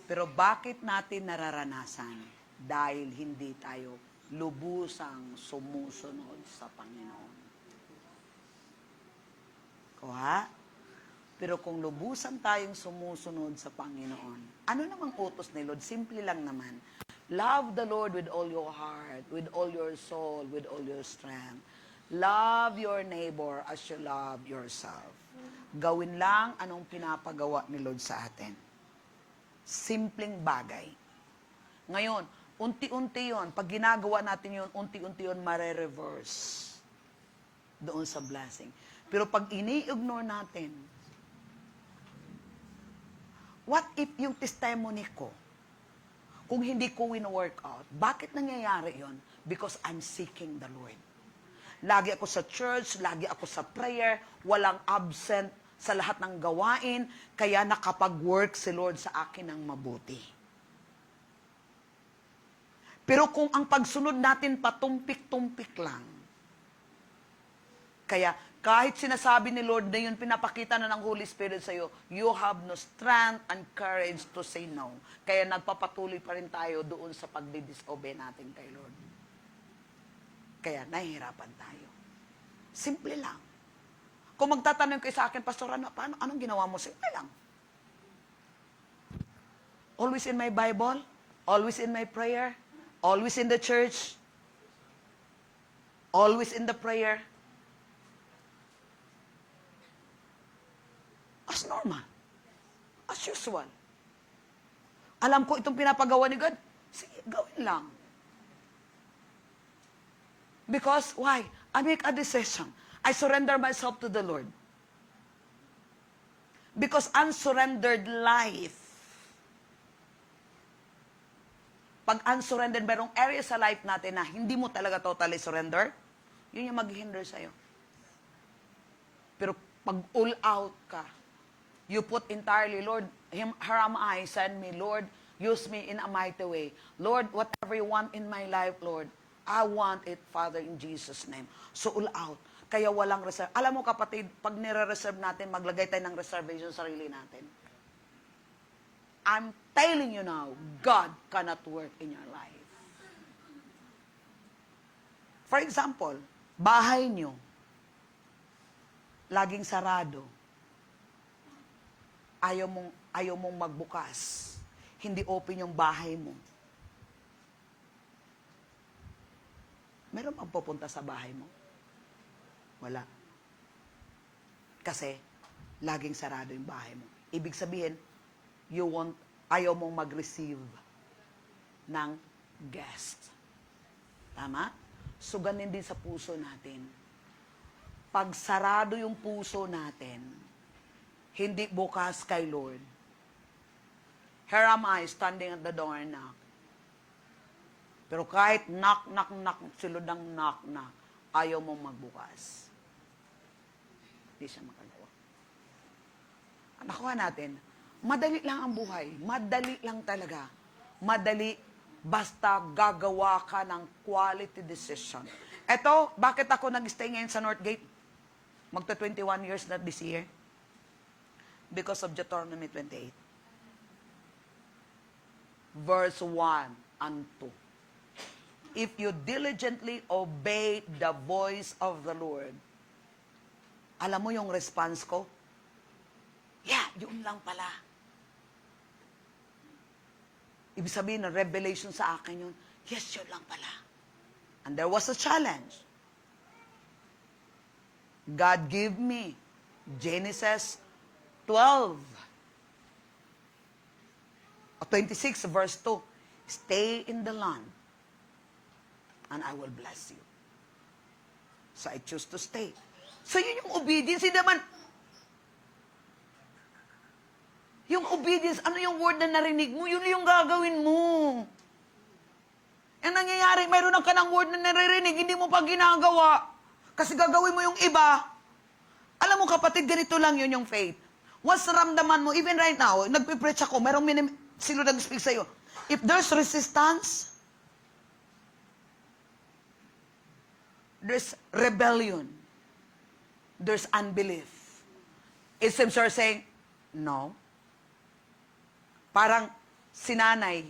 Pero bakit natin nararanasan? Dahil hindi tayo lubusang sumusunod sa Panginoon. Kuha? Pero kung lubusan tayong sumusunod sa Panginoon, ano namang utos ni Lord? Simple lang naman. Love the Lord with all your heart, with all your soul, with all your strength. Love your neighbor as you love yourself. Gawin lang anong pinapagawa ni Lord sa atin. Simpleng bagay. Ngayon, unti-unti yon. Pag ginagawa natin yon, unti-unti yon mare-reverse doon sa blessing. Pero pag ini-ignore natin, what if yung testimony ko, kung hindi ko win-work out, bakit nangyayari yon? Because I'm seeking the Lord. Lagi ako sa church, lagi ako sa prayer, walang absent sa lahat ng gawain, kaya nakapag-work si Lord sa akin ng mabuti. Pero kung ang pagsunod natin patumpik-tumpik lang, kaya kahit sinasabi ni Lord na yun, pinapakita na ng Holy Spirit sa iyo, you have no strength and courage to say no. Kaya nagpapatuloy pa rin tayo doon sa pagdidisobey natin kay Lord. Kaya nahihirapan tayo. Simple lang. Kung magtatanong kayo sa akin, Pastor, anong ginawa mo? Simple lang. Always in my Bible, always in my prayer, always in the church, always in the prayer. As normal. As usual. Alam ko itong pinapagawa ni God. Sige, gawin lang. Because, why? I make a decision. I surrender myself to the Lord. Because unsurrendered life, pag unsurrendered, merong area sa life natin na hindi mo talaga totally surrender, yun yung mag-hinder sa'yo. Pero pag all out ka, you put entirely, Lord, here am I, send me, Lord, use me in a mighty way. Lord, whatever you want in my life, Lord, I want it, Father, in Jesus' name. So, all out. Kaya walang reserve. Alam mo, kapatid, pag nire-reserve natin, maglagay tayo ng reservation sa sarili natin. I'm telling you now, God cannot work in your life. For example, bahay nyo, laging sarado. Ayaw mong magbukas. Hindi open yung bahay mo. Meron bang pupunta sa bahay mo? Wala. Kasi, laging sarado yung bahay mo. Ibig sabihin, ayaw mong mag-receive ng guest. Tama? So, ganun din sa puso natin. Pag sarado yung puso natin, hindi bukas kay Lord. Here am I, standing at the door and knock. Pero kahit knock, silod ng knock, ayaw mong magbukas. Hindi siya makagawa. Nakuha natin, madali lang ang buhay. Madali lang talaga. Madali, basta gagawa ka ng quality decision. Eto, bakit ako nag-stay ngayon sa Northgate? Magta 21 years na this year. Because of Deuteronomy 28. Verse 1 and 2. If you diligently obey the voice of the Lord, alam mo yung response ko? Yeah, yun lang pala. Ibig sabihin ng revelation sa akin yun, yes, yun lang pala. And there was a challenge. God gave me Genesis 26 verse 2. Stay in the land and I will bless you. So I choose to stay. So yun yung obedience. Hindi naman, yung obedience, ano yung word na narinig mo, yun yung gagawin mo. Ang nangyayari, mayroon ka ng word na naririnig, hindi mo pa ginagawa. Kasi gagawin mo yung iba. Alam mo kapatid, ganito lang yun yung faith. Once ramdaman mo, even right now, nagpipreach ako, merong sino nag-speak sa'yo. If there's resistance, there's rebellion, there's unbelief. It seems you're saying, no. Parang si nanay,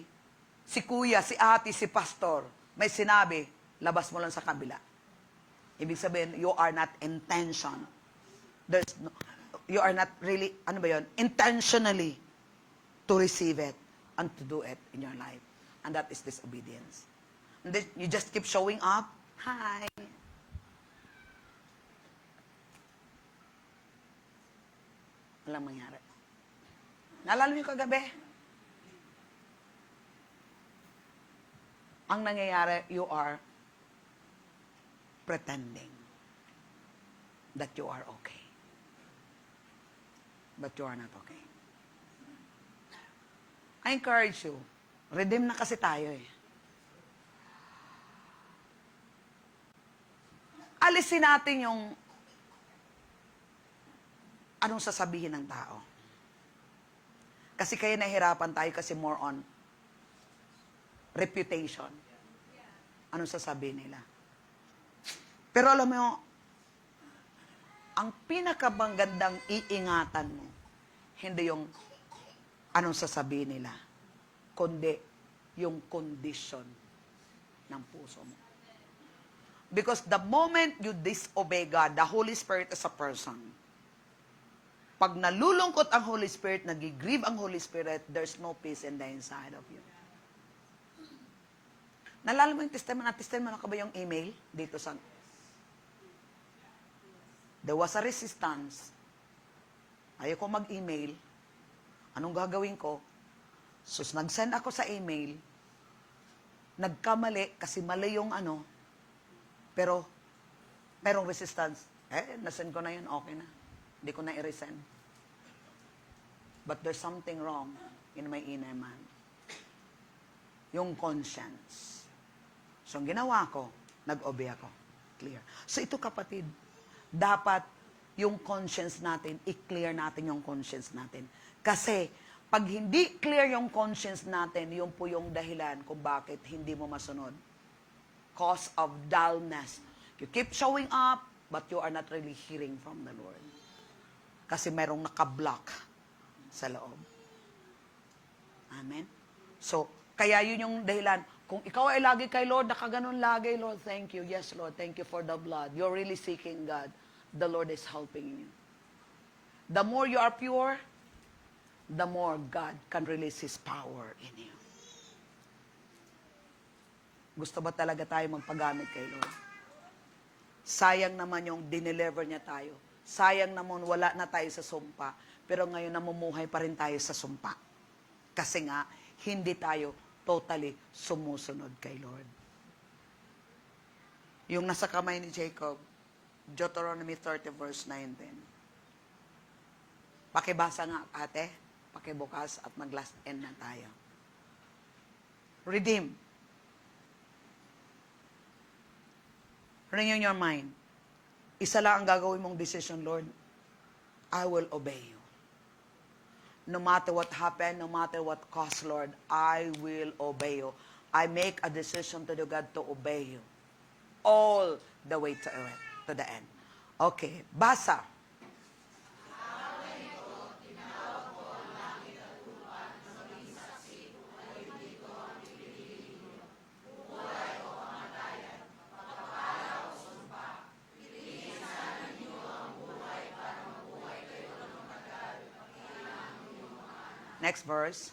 si kuya, si ate, si pastor, may sinabi, labas mo lang sa kabila. Ibig sabihin, you are not intention. You are not really, ano ba yun? Intentionally to receive it and to do it in your life. And that is disobedience. And then you just keep showing up. Hi. Walang mangyari. Naalala niyo kagabi? Ang nangyayari, you are pretending that you are okay. But you are not okay. I encourage you, redeem na kasi tayo eh. Alisin natin yung anong sasabihin ng tao. Kasi kaya nahihirapan tayo kasi more on reputation. Anong sasabihin nila? Pero alam mo yung, ang pinakamagandang iingatan mo, hindi yung anong sasabihin nila, kundi yung condition ng puso mo. Because the moment you disobey God, the Holy Spirit is a person. Pag nalulungkot ang Holy Spirit, nag-grieve ang Holy Spirit, there's no peace in the inside of you. Nalala mo yung testimony? Na-testimony ka ba yung email dito sa... There was a resistance. Ayaw ko mag-email. Anong gagawin ko? Sus, nag-send ako sa email. Nagkamali kasi mali yung ano. Pero, merong resistance. Nasend ko na yun, okay na. Hindi ko na i-resend. But there's something wrong in my inner man. Yung conscience. So, ang ginawa ko, nag-obey ako. Clear. So, ito kapatid, dapat yung conscience natin, i-clear natin yung conscience natin. Kasi, pag hindi clear yung conscience natin, yun po yung dahilan kung bakit hindi mo masunod. Cause of dullness. You keep showing up, but you are not really hearing from the Lord. Kasi merong nakablock sa loob. Amen? So, kaya yun yung dahilan. Kung ikaw ay lagi kay Lord, nakaganon lagi, Lord, thank you. Yes, Lord, thank you for the blood. You're really seeking God. The Lord is helping you. The more you are pure, the more God can release His power in you. Gusto ba talaga tayo magpagamit kay Lord? Sayang naman yung dineliver niya tayo. Sayang naman wala na tayo sa sumpa. Pero ngayon namumuhay pa rin tayo sa sumpa. Kasi nga, hindi tayo totally sumusunod kay Lord. Yung nasa kamay ni Jacob, Deuteronomy 30 verse 19. Pakibasa nga ate, pakibukas at mag-last end na tayo. Redeem. Renew your mind. Isa lang ang gagawin mong decision, Lord. I will obey you. No matter what happened, no matter what cost, Lord, I will obey you. I make a decision to do God to obey you. All the way to it, to the end. Okay, basa. Next verse.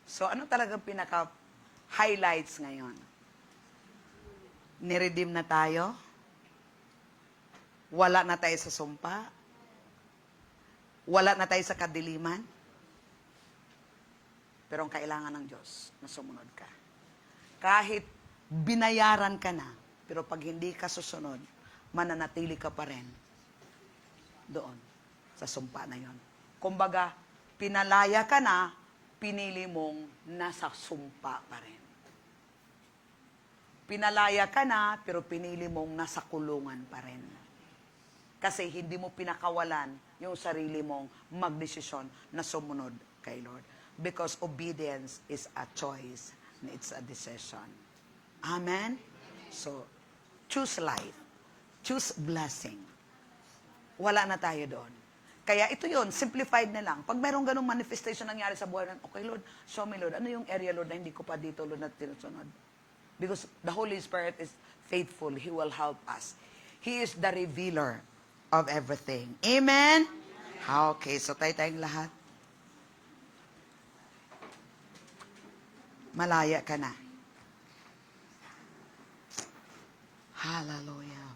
So, ano talagang pinaka-highlights ngayon? Niredeem na tayo. Wala na tayo sa sumpa. Wala na tayo sa kadiliman. Pero ang kailangan ng Diyos, na sumunod ka. Kahit binayaran ka na, pero pag hindi ka susunod, mananatili ka pa rin doon, sa sumpa na yon. Kumbaga, pinalaya ka na, pinili mong nasa sumpa pa rin. Pinalaya ka na, pero pinili mong nasa kulungan pa rin. Kasi hindi mo pinakawalan yung sarili mong magdesisyon na sumunod kay Lord. Because obedience is a choice. And it's a decision. Amen? So, choose life. Choose blessing. Wala na tayo doon. Kaya ito yun, simplified na lang. Pag merong ganong manifestation nangyari sa buhay, okay Lord, show me Lord, ano yung area Lord na hindi ko pa dito Lord na tinusunod? Because the Holy Spirit is faithful. He will help us. He is the revealer of everything. Amen? Okay, so tayong lahat. Malaya ka na. Hallelujah.